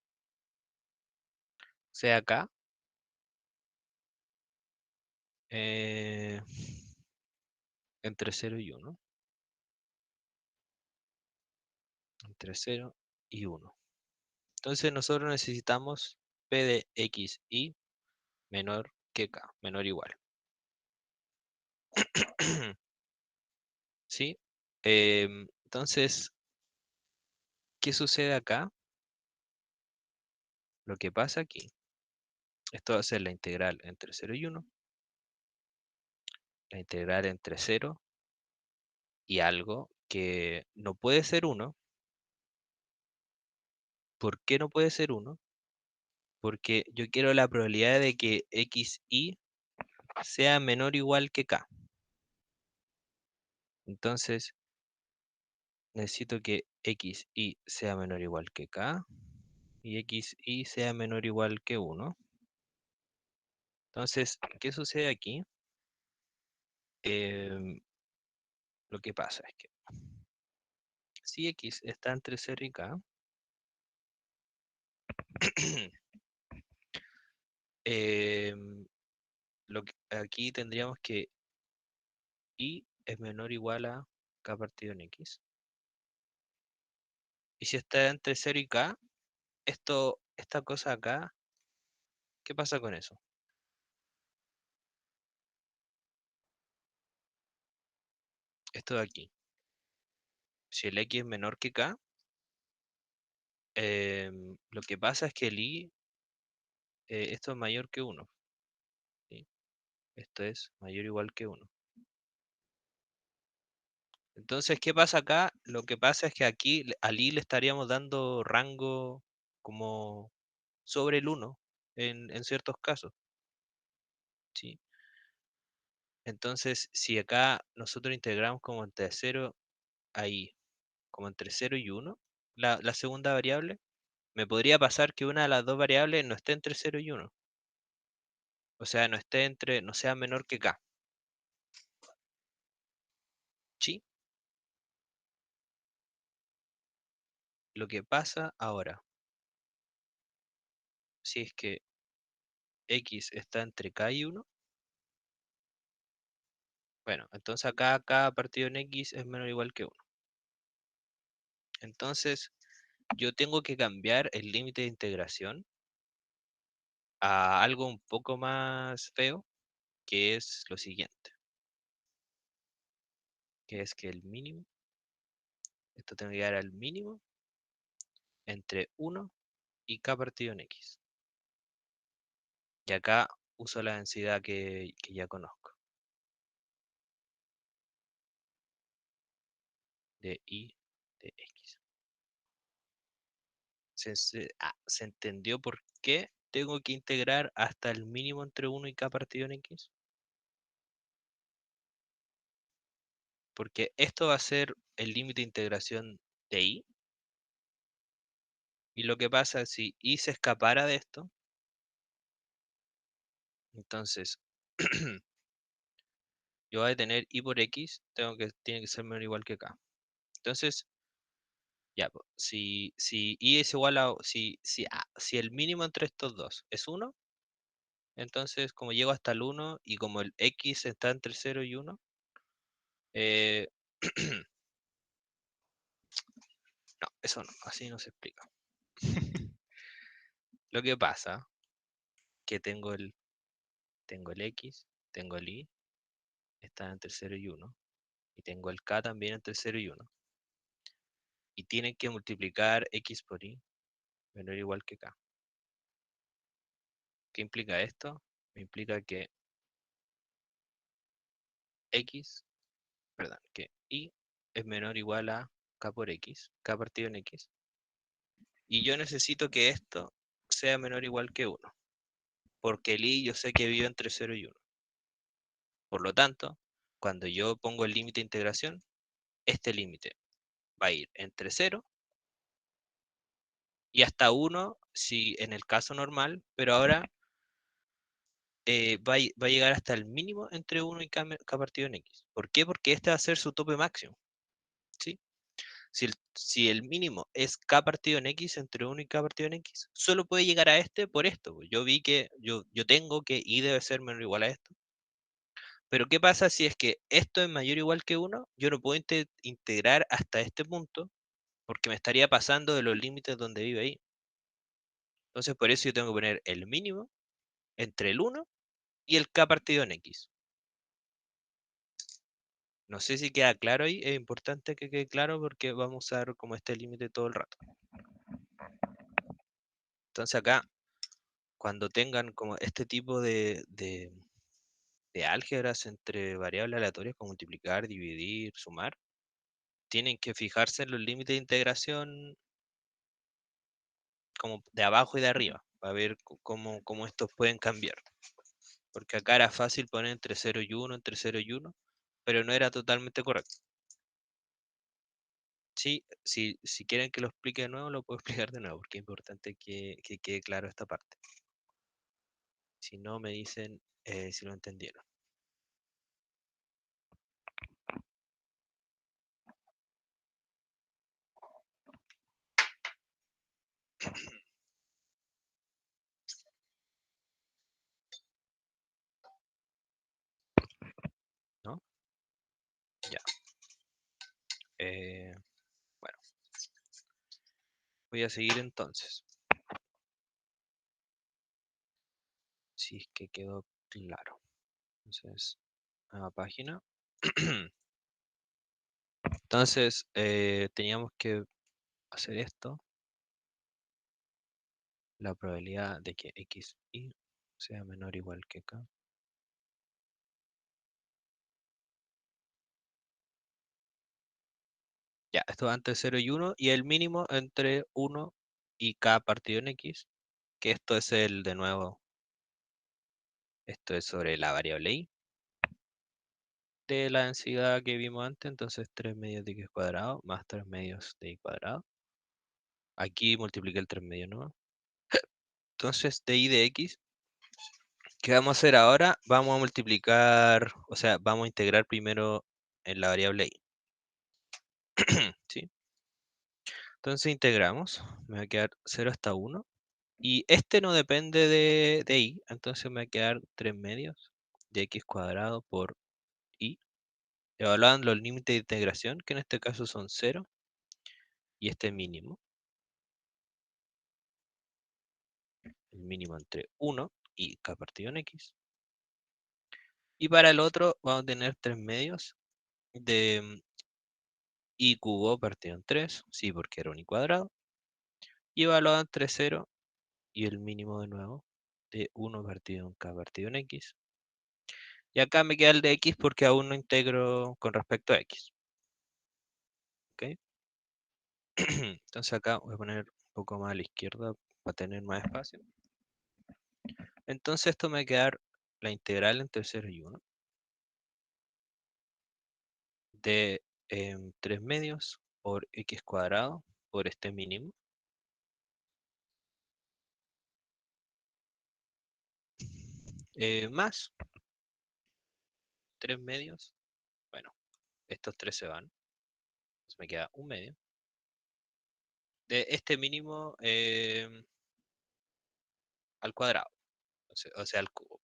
sea acá, eh, entre 0 y 1. Entre 0 y 1. Entonces nosotros necesitamos P de X y menor que K, menor o igual. ¿Sí? Entonces, ¿qué sucede acá? Lo que pasa aquí, esto va a ser la integral entre 0 y 1, la integral entre 0 y algo que no puede ser 1. ¿Por qué no puede ser 1? Porque yo quiero la probabilidad de que X y sea menor o igual que K. Entonces, necesito que X y sea menor o igual que K y X y sea menor o igual que 1. Entonces, ¿qué sucede aquí? Em, lo que pasa es que si X está entre 0 y K, em, aquí tendríamos que Y es menor o igual a K partido en X. Y si está entre 0 y K, esta cosa acá, ¿qué pasa con eso? Esto de aquí. Si el X es menor que K, lo que pasa es que el Y, esto es mayor que 1. ¿Sí? Esto es mayor o igual que 1. Entonces, ¿qué pasa acá? Lo que pasa es que aquí al I le estaríamos dando rango como sobre el 1 en ciertos casos. ¿Sí? Entonces, si acá nosotros integramos como entre 0 a I, como entre 0 y 1, la segunda variable, me podría pasar que una de las dos variables no esté entre 0 y 1. O sea, no esté entre, no sea menor que K. ¿Sí? Lo que pasa ahora, si es que X está entre K y 1, bueno, entonces acá cada partido en X es menor o igual que 1. Entonces, yo tengo que cambiar el límite de integración a algo un poco más feo, que es lo siguiente, que es que el mínimo, esto tengo que llegar al mínimo entre 1 y K partido en X. Y acá uso la densidad que ya conozco, de I de X. ¿Se entendió por qué tengo que integrar hasta el mínimo entre 1 y K partido en X? Porque esto va a ser el límite de integración de I. Y lo que pasa es si I se escapara de esto, entonces yo voy a tener I por X, tiene que ser menor o igual que K. Entonces, ya, po, si I es igual a, si el mínimo entre estos dos es 1, entonces como llego hasta el 1 y como el X está entre 0 y 1, eh, no, eso no, así no se explica. Lo que pasa que tengo el X, tengo el Y, está entre 0 y 1, y tengo el K también entre 0 y 1, y tienen que multiplicar X por Y menor o igual que K. ¿Qué implica esto? Implica que X, perdón, que Y es menor o igual a K por X, K partido en X, y yo necesito que esto sea menor o igual que 1, porque el I yo sé que vive entre 0 y 1. Por lo tanto, cuando yo pongo el límite de integración, este límite va a ir entre 0 y hasta uno si en el caso normal, pero ahora va a llegar hasta el mínimo entre uno y k partido en x. ¿Por qué? Porque este va a ser su tope máximo, ¿sí? Si el mínimo es k partido en x entre uno y k partido en x, solo puede llegar a este por esto. Pues. Yo vi que yo tengo que y debe ser menor o igual a esto. Pero ¿qué pasa si es que esto es mayor o igual que uno? Yo no puedo integrar hasta este punto porque me estaría pasando de los límites donde vive ahí. Entonces por eso yo tengo que poner el mínimo entre el uno y el k partido en x. No sé si queda claro ahí, es importante que quede claro porque vamos a usar como este límite todo el rato. Entonces acá, cuando tengan como este tipo de álgebras entre variables aleatorias como multiplicar, dividir, sumar, tienen que fijarse en los límites de integración como de abajo y de arriba, para ver cómo estos pueden cambiar. Porque acá era fácil poner entre 0 y 1, entre 0 y 1, pero no era totalmente correcto. Sí, si quieren que lo explique de nuevo, lo puedo explicar de nuevo, porque es importante que quede claro esta parte. Si no, me dicen si lo entendieron. ¿No? Ya. Eh, bueno, voy a seguir entonces. Si es que quedó claro. Entonces, nueva página. Entonces, teníamos que hacer esto. La probabilidad de que x y sea menor o igual que k. Ya, esto va entre 0 y 1 y el mínimo entre 1 y k partido en x, que esto es el de nuevo, esto es sobre la variable y de la densidad que vimos antes, entonces 3 medios de x cuadrado más 3 medios de y cuadrado. Aquí multipliqué el 3 medios, ¿no? Entonces de y de x, ¿qué vamos a hacer ahora? Vamos a multiplicar, o sea, vamos a integrar primero en la variable y. ¿Sí? Entonces integramos, me va a quedar 0 hasta 1. Y este no depende de y, entonces me va a quedar 3 medios de x cuadrado por y. Evaluando los límites de integración, que en este caso son 0 y este mínimo. El mínimo entre 1 y k partido en x. Y para el otro vamos a tener 3 medios de y cubo partido en 3, sí, porque era un y cuadrado. Y evaluado entre 0 y el mínimo de nuevo de 1 partido en k partido en x. Y acá me queda el de x porque aún no integro con respecto a x. ¿Ok? Entonces acá voy a poner un poco más a la izquierda para tener más espacio. Entonces esto me va a quedar la integral entre 0 y 1 de 3 medios por x cuadrado por este mínimo. Más 3 medios. Bueno, estos 3 se van. Entonces me queda un medio. De este mínimo al cuadrado. O sea, al cubo.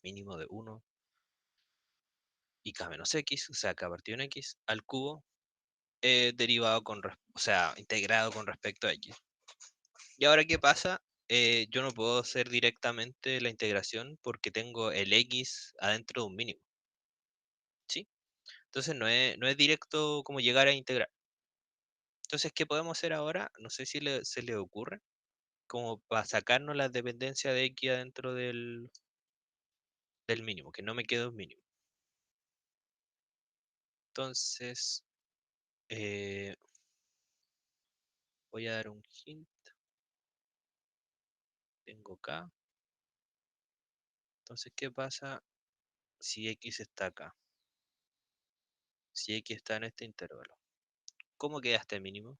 Mínimo de 1 y k menos x, o sea, k partido en x, al cubo, derivado o sea, integrado con respecto a x. ¿Y ahora qué pasa? Yo no puedo hacer directamente la integración porque tengo el x adentro de un mínimo, ¿sí? Entonces no es directo como llegar a integrar. Entonces, ¿qué podemos hacer ahora? No sé si se le ocurre, como para sacarnos la dependencia de x adentro del mínimo, que no me quede un mínimo. Entonces, eh, voy a dar un hint. Tengo k. Entonces, ¿qué pasa si x está acá? Si x está en este intervalo. ¿Cómo queda este mínimo?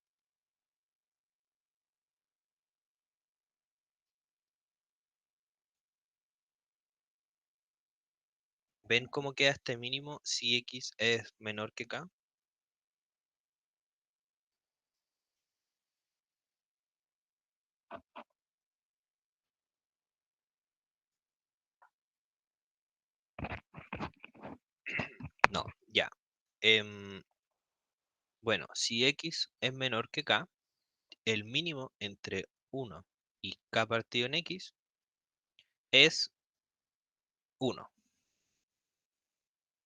¿Ven cómo queda este mínimo si x es menor que k? No, ya. Em, bueno, si x es menor que k, el mínimo entre 1 y k partido en x es 1.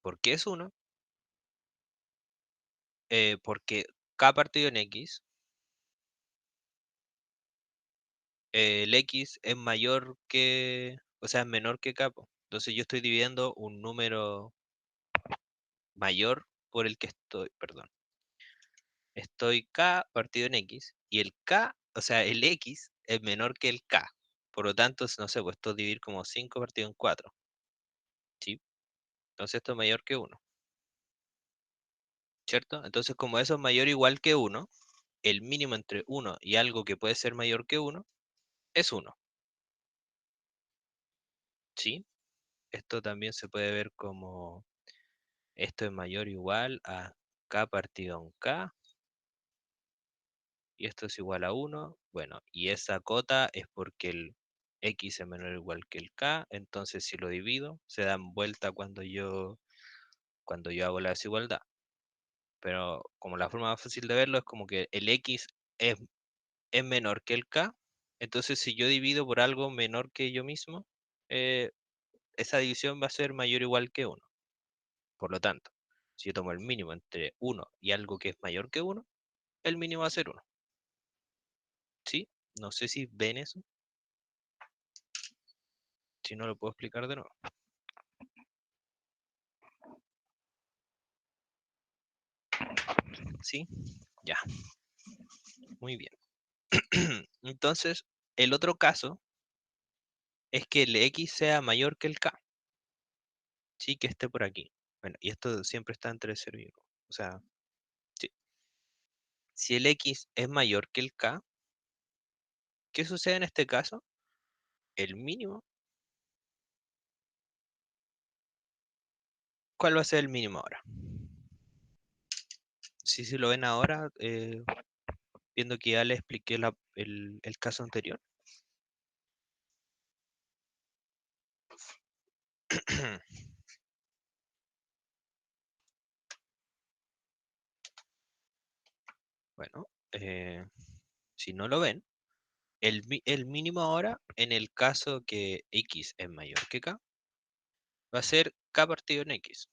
¿Por qué es 1? Porque k partido en x, el x es mayor que, o sea, es menor que k, po. Entonces yo estoy dividiendo un número mayor por el que estoy, perdón. Estoy k partido en x y el k, o sea, el x es menor que el k. Por lo tanto, no sé, pues esto dividir como 5 partido en 4, ¿sí? Entonces esto es mayor que 1, ¿cierto? Entonces como eso es mayor o igual que 1, el mínimo entre 1 y algo que puede ser mayor que 1 es 1, ¿sí? Esto también se puede ver como esto es mayor o igual a k partido en k, y esto es igual a 1. Bueno, y esa cota es porque el x es menor o igual que el k, entonces si lo divido, se dan vuelta cuando yo hago la desigualdad. Pero como la forma más fácil de verlo es como que el x es menor que el k, entonces si yo divido por algo menor que yo mismo, eh, esa división va a ser mayor o igual que 1. Por lo tanto, si yo tomo el mínimo entre 1 y algo que es mayor que 1, el mínimo va a ser 1. ¿Sí? No sé si ven eso. Si no, lo puedo explicar de nuevo. ¿Sí? Ya, muy bien. Entonces, el otro caso es que el x sea mayor que el k. Sí, que esté por aquí. Bueno, y esto siempre está entre 0 y 1. O sea, sí. Si el x es mayor que el k, ¿qué sucede en este caso? El mínimo. ¿Cuál va a ser el mínimo ahora? Sí, si lo ven ahora, viendo que ya les expliqué el caso anterior. Bueno, si no lo ven, el mínimo ahora, en el caso que x es mayor que k, va a ser k partido en x.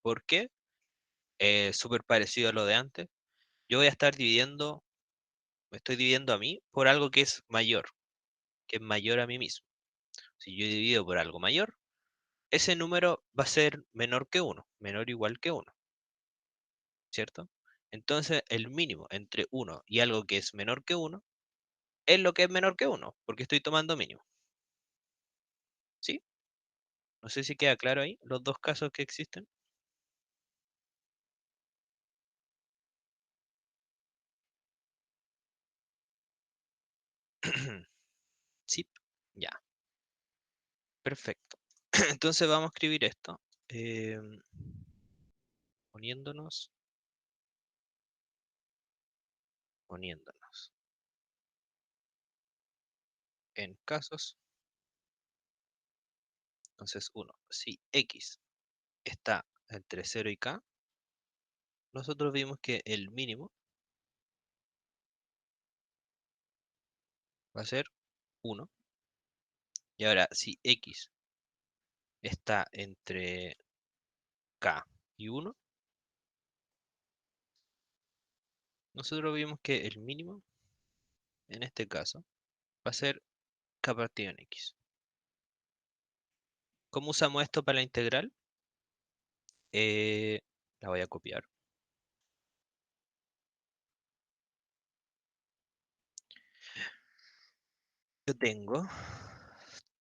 ¿Por qué? Súper parecido a lo de antes. Yo voy a estar dividiendo, me estoy dividiendo a mí por algo que es mayor a mí mismo. Si yo divido por algo mayor, ese número va a ser menor que 1, menor o igual que 1, ¿cierto? Entonces, el mínimo entre 1 y algo que es menor que 1 es lo que es menor que 1, porque estoy tomando mínimo, ¿sí? No sé si queda claro ahí los dos casos que existen. Sí, ya, perfecto. Entonces vamos a escribir esto, poniéndonos, poniéndonos en casos. Entonces, uno, si x está entre 0 y k, nosotros vimos que el mínimo va a ser 1. Y ahora, si x está entre k y 1, nosotros vimos que el mínimo, en este caso, va a ser k partido en x. ¿Cómo usamos esto para la integral? Eh, la voy a copiar. Yo tengo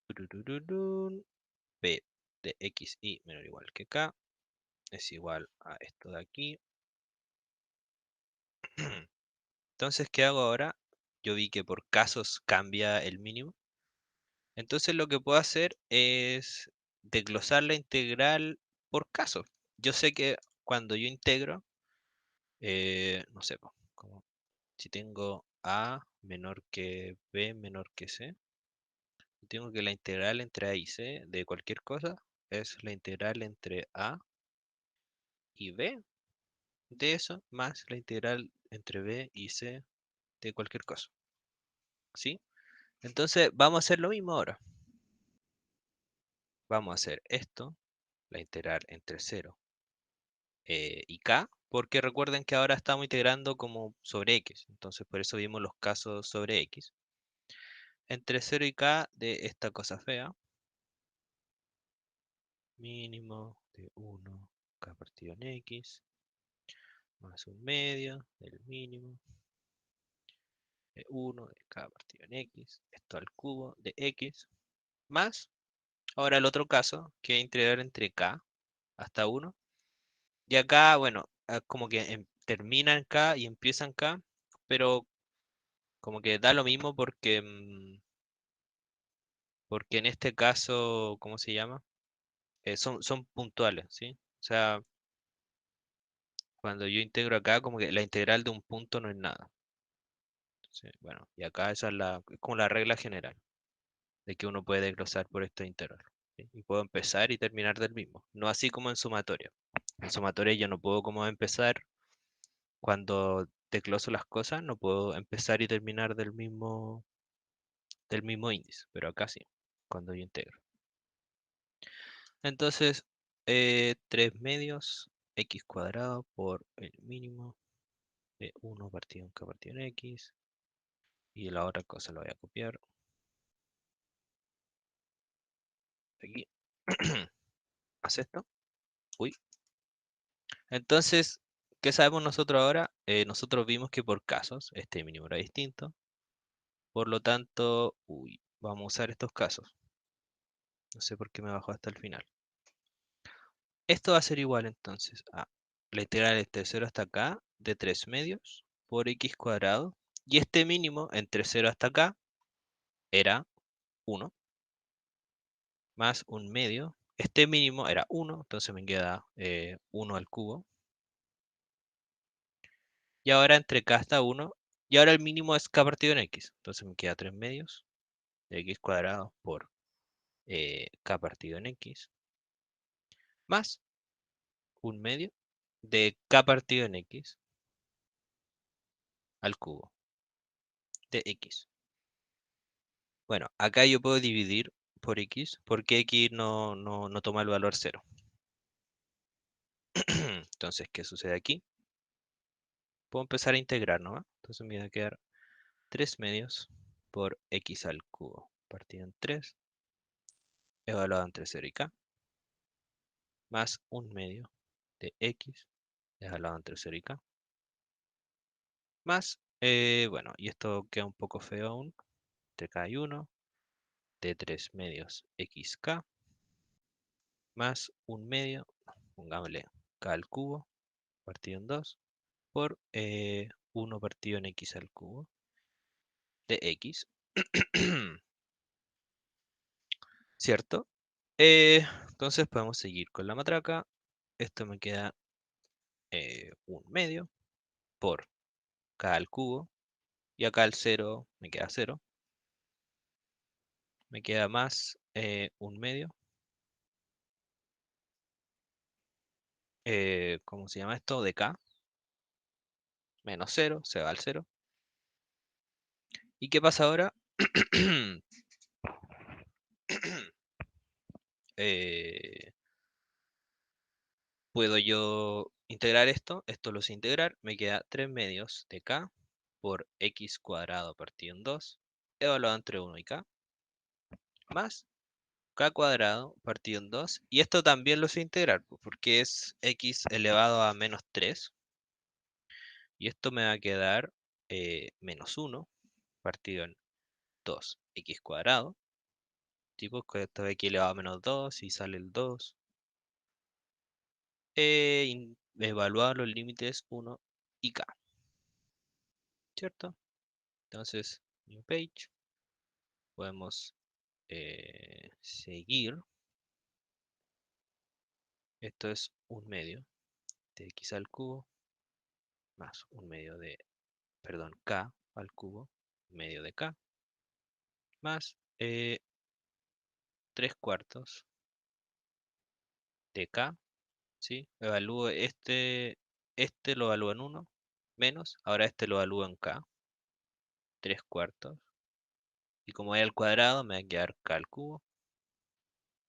turururún, p de x y menor o igual que k es igual a esto de aquí. Entonces, ¿qué hago ahora? Yo vi que por casos cambia el mínimo. Entonces lo que puedo hacer es desglosar la integral por caso. Yo sé que cuando yo integro, no sé, po, como si tengo a menor que b menor que c, tengo que la integral entre a y c de cualquier cosa es la integral entre a y b de eso más la integral entre b y c de cualquier cosa. ¿Sí? Entonces vamos a hacer lo mismo ahora. Vamos a hacer esto, la integral entre 0 y k, porque recuerden que ahora estamos integrando como sobre x, entonces por eso vimos los casos sobre x. Entre 0 y k de esta cosa fea, mínimo de 1 k partido en x, más un medio del mínimo de 1 de k partido en x, esto al cubo de x, más, ahora el otro caso, que es integrar entre k hasta 1. Y acá, bueno, como que termina en K y empieza en K, pero como que da lo mismo porque, porque en este caso, ¿cómo se llama? Son puntuales, ¿sí? O sea, cuando yo integro acá, como que la integral de un punto no es nada. Entonces, bueno, y acá esa es como la regla general de que uno puede desglosar por esta integral. ¿Sí? Y puedo empezar y terminar del mismo. No así como en sumatoria. En sumatoria yo no puedo como empezar cuando desgloso las cosas, no puedo empezar y terminar del mismo índice, pero acá sí, cuando yo integro. Entonces, 3 medios x cuadrado por el mínimo de 1 partido en k partido en x. Y la otra cosa la voy a copiar aquí. ¿Haz esto? Uy. Entonces, ¿qué sabemos nosotros ahora? Nosotros vimos que por casos este mínimo era distinto. Por lo tanto, uy, vamos a usar estos casos. No sé por qué me bajó hasta el final. Esto va a ser igual entonces a la integral entre 0 hasta acá de 3 medios por x cuadrado. Y este mínimo entre 0 hasta acá era 1 más un medio. Este mínimo era 1, entonces me queda 1 al cubo. Y ahora entre k hasta 1. Y ahora el mínimo es k partido en x. Entonces me queda 3 medios de x cuadrado por k partido en x. Más un medio de k partido en x al cubo de x. Bueno, acá yo puedo dividir por x, porque x no toma el valor 0. Entonces, ¿qué sucede aquí? Puedo empezar a integrar, ¿no? Entonces me va a quedar 3 medios por x al cubo, partido en 3, evaluado entre 0 y k, más un medio de x, evaluado entre 0 y k, más, bueno, y esto queda un poco feo aún, entre k y 1, de 3 medios xk, más un medio, pongámosle k al cubo, partido en 2, por 1 partido en x al cubo de x, ¿cierto? Entonces podemos seguir con la matraca. Esto me queda un medio por k al cubo. Y acá el 0 me queda 0. Me queda más un medio. ¿Cómo se llama esto? De k. Menos 0, se va al 0. ¿Y qué pasa ahora? Eh, puedo yo integrar esto. Esto lo sé integrar. Me queda 3 medios de k por x cuadrado partido en 2, evaluado entre 1 y k, más k cuadrado partido en 2. Y esto también lo sé integrar, porque es x elevado a menos 3. Y esto me va a quedar menos 1 partido en 2x cuadrado. Tipo, que esto es x elevado a menos 2 y sale el 2. Evaluar los límites 1 y k, ¿cierto? Entonces, new page. Podemos seguir. Esto es un medio de x al cubo más un medio de, perdón, k al cubo, medio de k, más 3 cuartos de k, ¿sí? Evalúo este lo evalúo en 1, menos, ahora este lo evalúo en k, 3 cuartos, y como hay al cuadrado me va a quedar k al cubo,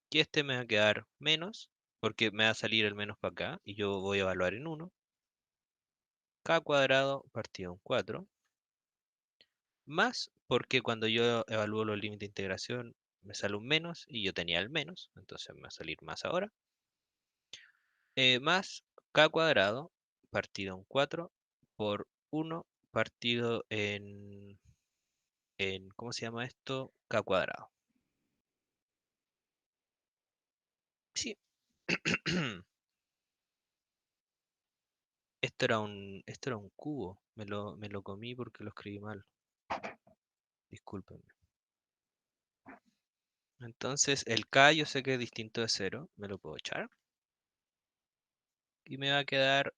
y este me va a quedar menos, porque me va a salir el menos para acá, y yo voy a evaluar en 1, k cuadrado partido en 4, más, porque cuando yo evalúo los límites de integración me sale un menos, y yo tenía el menos, entonces me va a salir más ahora, más k cuadrado partido en 4 por 1 partido ¿cómo se llama esto? K cuadrado. Sí. Esto era un cubo. Me lo comí porque lo escribí mal. Discúlpenme. Entonces el K yo sé que es distinto de 0. Me lo puedo echar. Y me va a quedar,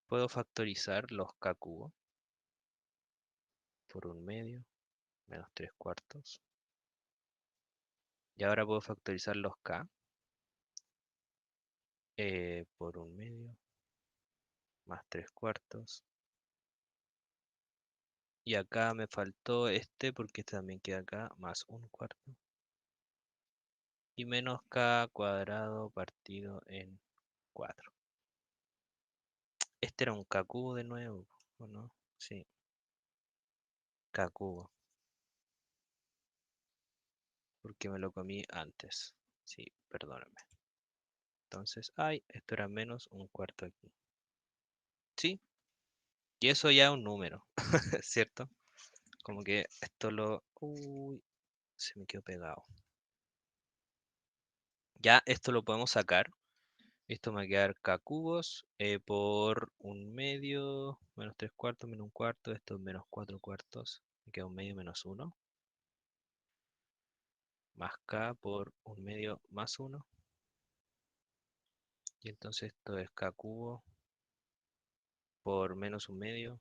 puedo factorizar los K cubo por un medio menos 3 cuartos. Y ahora puedo factorizar los K por un medio más 3 cuartos. Y acá me faltó este porque este también queda acá, más un cuarto. Y menos k cuadrado partido en 4. Este era un k cubo de nuevo, ¿o no? Sí, k cubo, porque me lo comí antes. Sí, perdóname. Entonces, ay, esto era menos un cuarto aquí. ¿Sí? Y eso ya es un número, ¿cierto? Como que esto lo... Uy, se me quedó pegado. Ya esto lo podemos sacar. Esto me va a quedar k cubos por un medio, menos 3 cuartos, menos un cuarto. Esto es menos 4 cuartos. Me queda un medio menos 1. Más k por un medio más 1. Y entonces esto es k cubo por menos un medio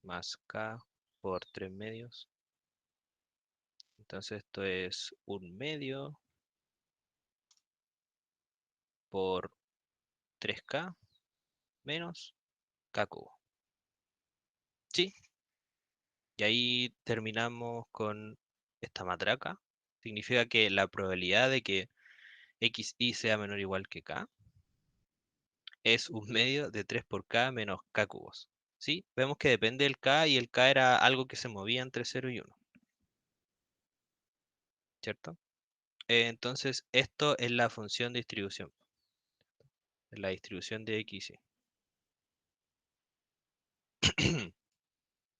más k por 3 medios. Entonces esto es un medio por 3k menos k cubo. ¿Sí? Y ahí terminamos con esta matraca. Significa que la probabilidad de que xy sea menor o igual que k es un medio de 3 por k menos k cubos. ¿Sí? Vemos que depende del k y el k era algo que se movía entre 0 y 1. ¿Cierto? Entonces, esto es la función de distribución. La distribución de x y.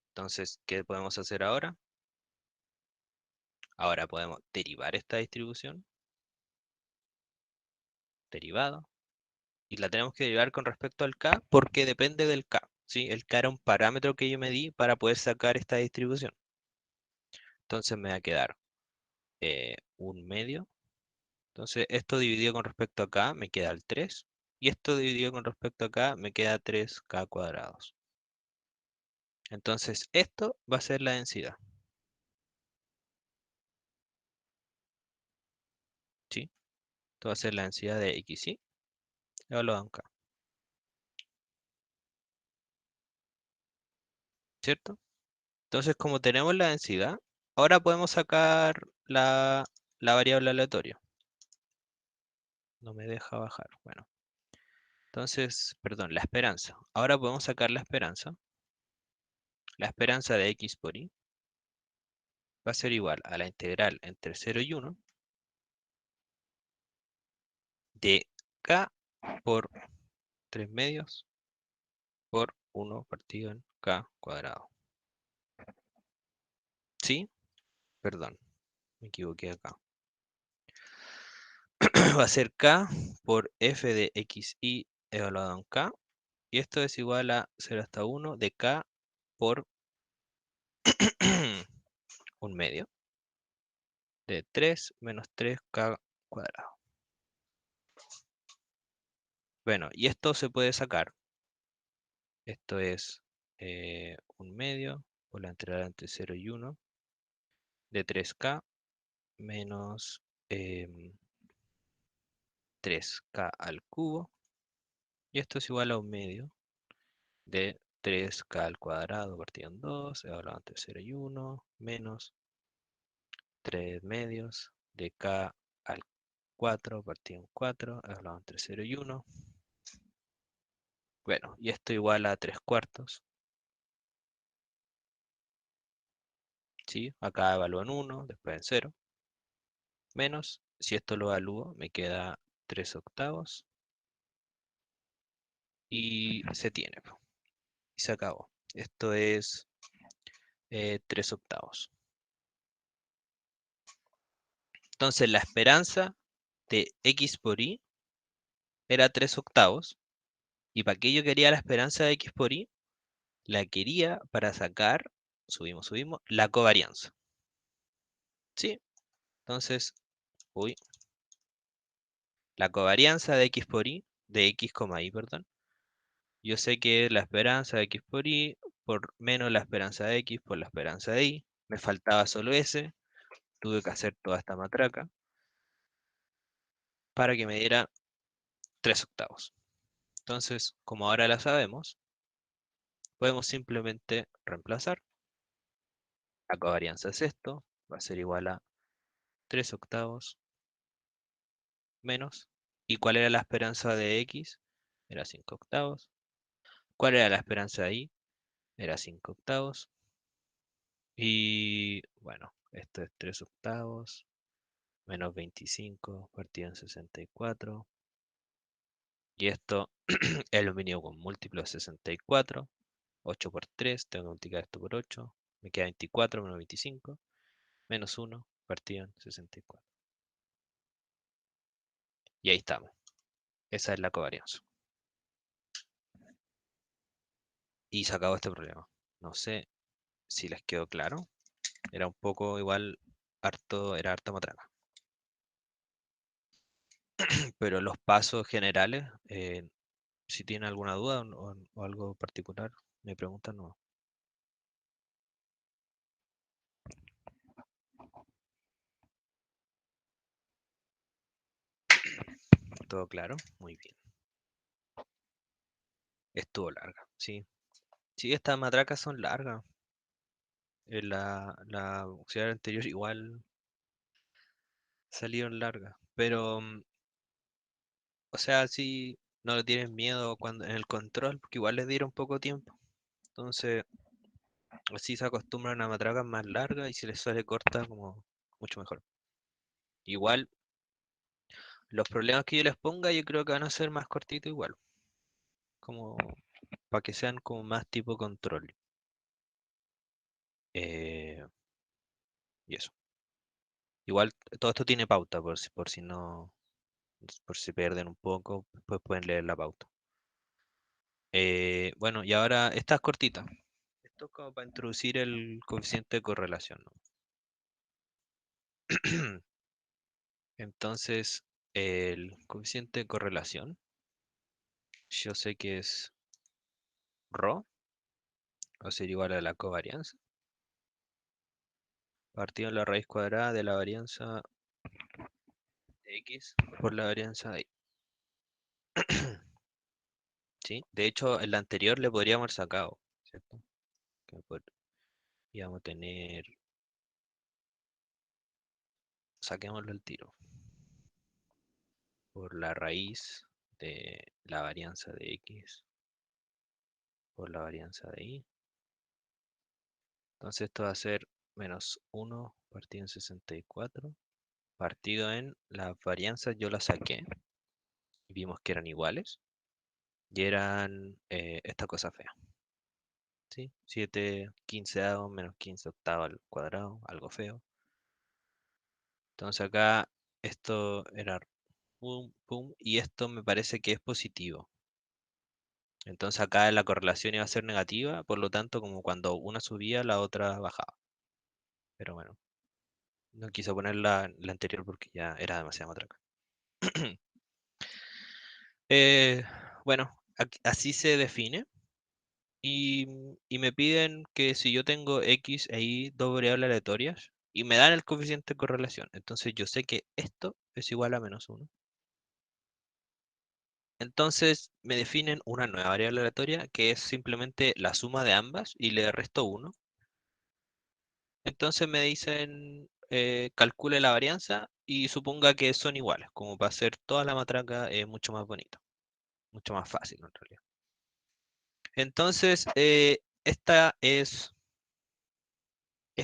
Entonces, ¿qué podemos hacer ahora? Ahora podemos derivar esta distribución. Derivado. Y la tenemos que derivar con respecto al k porque depende del k. ¿Sí? El k era un parámetro que yo medí para poder sacar esta distribución. Entonces me va a quedar un medio. Entonces esto dividido con respecto a k me queda el 3. Y esto dividido con respecto a k me queda 3k cuadrados. Entonces esto va a ser la densidad. ¿Sí? Esto va a ser la densidad de xy evaluado en k. ¿Cierto? Entonces como tenemos la densidad, ahora podemos sacar la variable aleatoria. No me deja bajar. Bueno. Entonces, perdón, la esperanza. Ahora podemos sacar la esperanza. La esperanza de x por y va a ser igual a la integral entre 0 y 1 de k por 3 medios por 1 partido en k cuadrado. ¿Sí? Perdón, me equivoqué acá. Va a ser k por f de xy evaluado en k. Y esto es igual a 0 hasta 1 de k por un medio de 3 menos 3k cuadrado. Bueno, y esto se puede sacar. Esto es un medio por la integral entre 0 y 1 de 3k menos 3k al cubo. Y esto es igual a un medio de 3k al cuadrado partido en 2, evaluado entre 0 y 1, menos 3 medios de k al 4 partido en 4, evaluado entre 0 y 1. Bueno, y esto igual a 3 cuartos, ¿sí? Acá evalúo en 1, después en 0, menos, si esto lo evalúo, me queda 3 octavos, y se tiene, po, y se acabó. Esto es 3 octavos. Entonces la esperanza de x por y era 3 octavos. ¿Y para qué yo quería la esperanza de x por y? La quería para sacar, subimos, la covarianza. ¿Sí? Entonces, uy, la covarianza de x por y, de x, y, perdón. Yo sé que la esperanza de x por y por menos la esperanza de x por la esperanza de y. Me faltaba solo ese. Tuve que hacer toda esta matraca para que me diera 3 octavos. Entonces, como ahora la sabemos, podemos simplemente reemplazar. La covarianza es esto, va a ser igual a 3 octavos menos. ¿Y cuál era la esperanza de x? Era 5 octavos. ¿Cuál era la esperanza de y? Era 5 octavos. Y bueno, esto es 3 octavos menos 25 partido en 64. Y esto es lo mínimo con múltiplo de 64. 8 por 3, tengo que multiplicar esto por 8. Me queda 24 menos 25, menos 1 partido en 64. Y ahí estamos. Esa es la covarianza. Y se acabó este problema. No sé si les quedó claro. Era un poco igual, era harta matraca. Pero los pasos generales, si tienen alguna duda o algo particular, me preguntan, no. ¿Todo claro? Muy bien. Estuvo larga, sí. Sí, estas matracas son largas. La auxiliar anterior igual salieron largas. Pero, o sea, sí, no le tienen miedo cuando en el control, porque igual les dieron poco tiempo. Entonces, así se acostumbran a matracas más largas y si les sale corta, como mucho mejor. Igual, los problemas que yo les ponga, yo creo que van a ser más cortitos igual. Como para que sean como más tipo control. Eh, y eso. Igual todo esto tiene pauta, por si no, por si pierden un poco, pues pueden leer la pauta. Bueno, y ahora esta es cortita. Esto es como para introducir el coeficiente de correlación, ¿no? Entonces, el coeficiente de correlación, yo sé que es ρ, va a ser igual a la covarianza, partido en la raíz cuadrada de la varianza de x por la varianza de y. ¿Sí? De hecho, en la anterior le podríamos haber sacado, ¿cierto? Que íbamos a tener, saquémoslo al tiro, por la raíz de la varianza de x por la varianza de y. Entonces esto va a ser menos 1 partido en 64, partido en las varianzas yo las saqué y vimos que eran iguales y eran esta cosa fea, ¿sí? 7 quinceavos menos 15 octavos al cuadrado, algo feo. Entonces acá esto era pum, pum, y esto me parece que es positivo. Entonces acá la correlación iba a ser negativa, por lo tanto como cuando una subía la otra bajaba. Pero bueno, No quise poner la anterior porque ya era demasiado matraca. Eh, bueno, así se define. Y me piden que si yo tengo X e Y, dos variables aleatorias, y me dan el coeficiente de correlación. Entonces yo sé que esto es igual a -1. Entonces me definen una nueva variable aleatoria que es simplemente la suma de ambas y le resto 1. Entonces me dicen, calcule la varianza y suponga que son iguales, como para hacer toda la matraca mucho más bonito, mucho más fácil en realidad. Entonces, esta es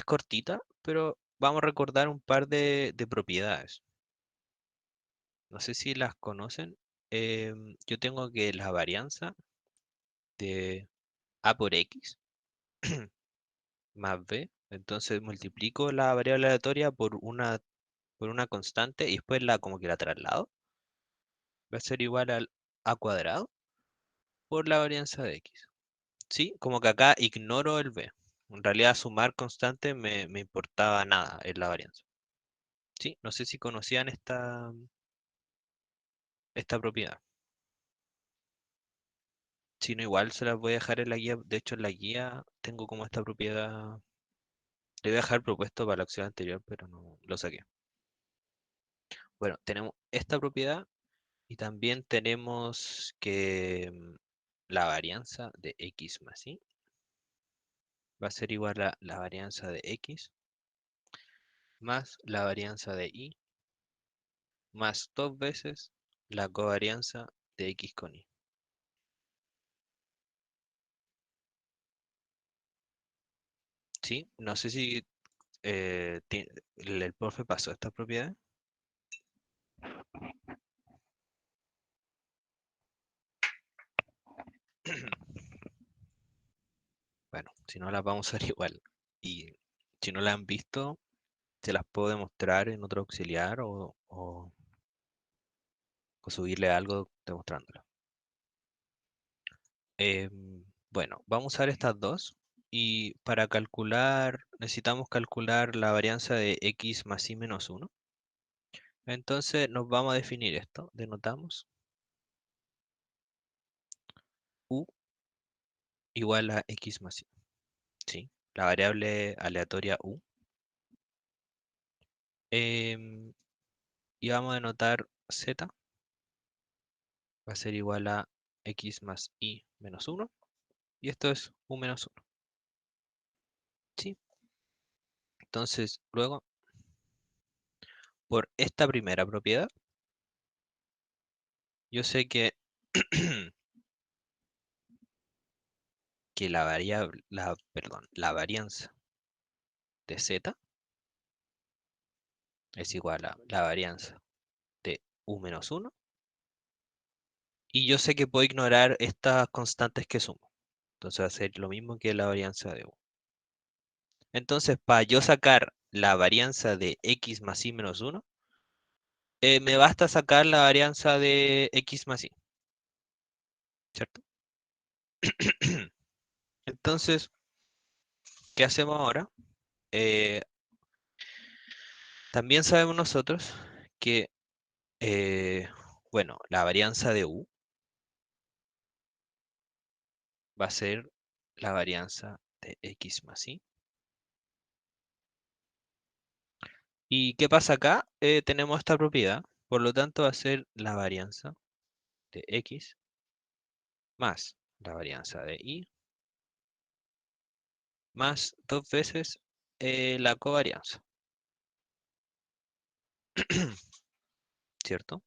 cortita, pero vamos a recordar un par de propiedades. No sé si las conocen. Yo tengo que la varianza de A por X más B. Entonces multiplico la variable aleatoria por una constante y después como que la traslado. Va a ser igual al A cuadrado por la varianza de X. ¿Sí? Como que acá ignoro el B. En realidad sumar constante me importaba nada en la varianza. ¿Sí? No sé si conocían esta propiedad. Si no, igual se las voy a dejar en la guía. De hecho, en la guía tengo como esta propiedad. Le voy a dejar propuesto para la acción anterior, pero no lo saqué. Bueno, tenemos esta propiedad y también tenemos que la varianza de x más y va a ser igual a la varianza de x más la varianza de y más dos veces la covarianza de x con y. ¿Sí? No sé si el profe pasó esta propiedad. Bueno, si no las vamos a usar igual. Y si no la han visto, se las puedo demostrar en otro auxiliar o subirle algo demostrándolo. Bueno, vamos a usar estas dos. Y para calcular, necesitamos calcular la varianza de x más y menos 1. Entonces nos vamos a definir esto. Denotamos u igual a x más y. ¿Sí? La variable aleatoria u. Em, y vamos a denotar z. Va a ser igual a x más y menos 1. Y esto es u menos 1. ¿Sí? Entonces, luego, por esta primera propiedad, yo sé que, que la variable, perdón, la varianza de z es igual a la varianza de u menos 1. Y yo sé que puedo ignorar estas constantes que sumo. Entonces va a ser lo mismo que la varianza de u. Entonces, para yo sacar la varianza de x más y menos 1, me basta sacar la varianza de x más y, ¿cierto? Entonces, ¿qué hacemos ahora? Eh, También sabemos nosotros que, eh, bueno, la varianza de u va a ser la varianza de x más y. ¿Y qué pasa acá? Tenemos esta propiedad, por lo tanto va a ser la varianza de x más la varianza de y más dos veces la covarianza, ¿cierto?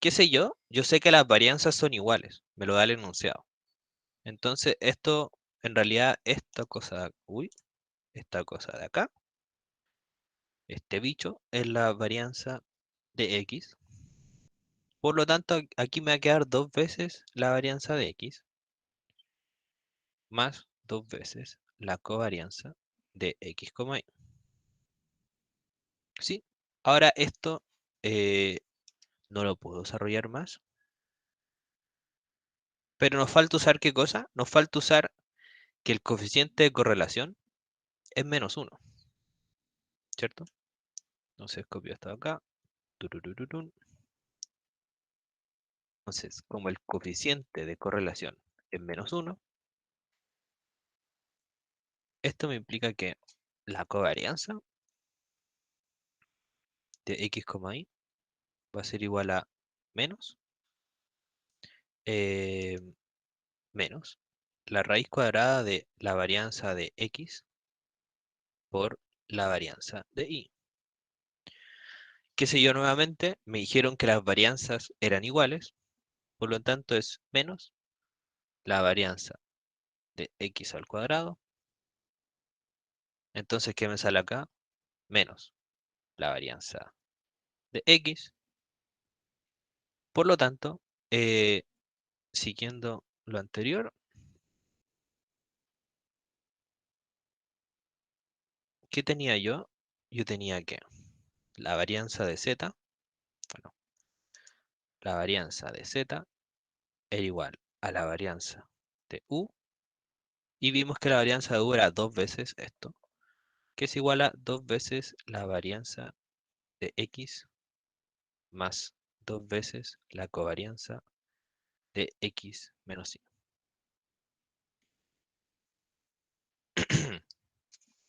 ¿Qué sé yo? Yo sé que las varianzas son iguales, me lo da el enunciado. Entonces esto, en realidad, esta cosa de acá, este bicho, es la varianza de x. Por lo tanto, aquí me va a quedar dos veces la varianza de x más dos veces la covarianza de x, y. ¿Sí? Ahora esto no lo puedo desarrollar más, pero nos falta usar ¿qué cosa? Nos falta usar que el coeficiente de correlación es -1, ¿cierto? Entonces copio esto acá. Tururururun. Entonces, como el coeficiente de correlación es -1, esto me implica que la covarianza de x, y va a ser igual a menos, eh, menos la raíz cuadrada de la varianza de x por la varianza de y. Qué sé yo, nuevamente, me dijeron que las varianzas eran iguales, por lo tanto es menos la varianza de x al cuadrado. Entonces, ¿qué me sale acá? Menos la varianza de x. Por lo tanto, eh, siguiendo lo anterior, ¿qué tenía yo? Yo tenía que la varianza de z, bueno, la varianza de z era igual a la varianza de u, y vimos que la varianza de u era dos veces esto, que es igual a dos veces la varianza de x más dos veces la covarianza de x menos y.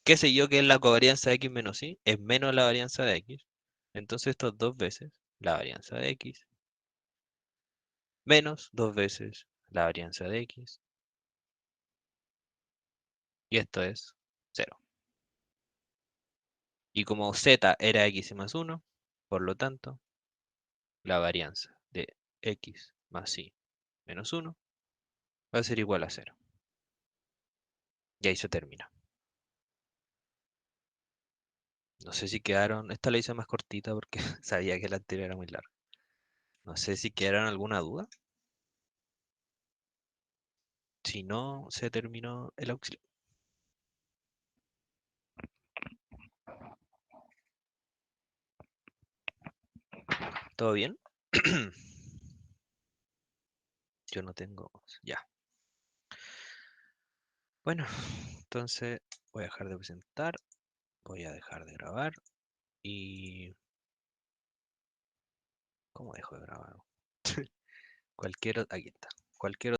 ¿Qué sé yo que es la covarianza de x menos y? Es menos la varianza de x. Entonces esto es dos veces la varianza de x menos dos veces la varianza de x. Y esto es cero. Y como z era x más 1, por lo tanto, la varianza de x más y menos 1 va a ser igual a cero. Y ahí se termina. No sé si quedaron, esta la hice más cortita porque sabía que la anterior era muy larga. No sé si quedaron alguna duda. Si no, se terminó el auxilio. ¿Todo bien? Yo no tengo. Ya. Bueno, entonces voy a dejar de presentar, voy a dejar de grabar y... ¿Cómo dejo de grabar? Aquí está. Cualquier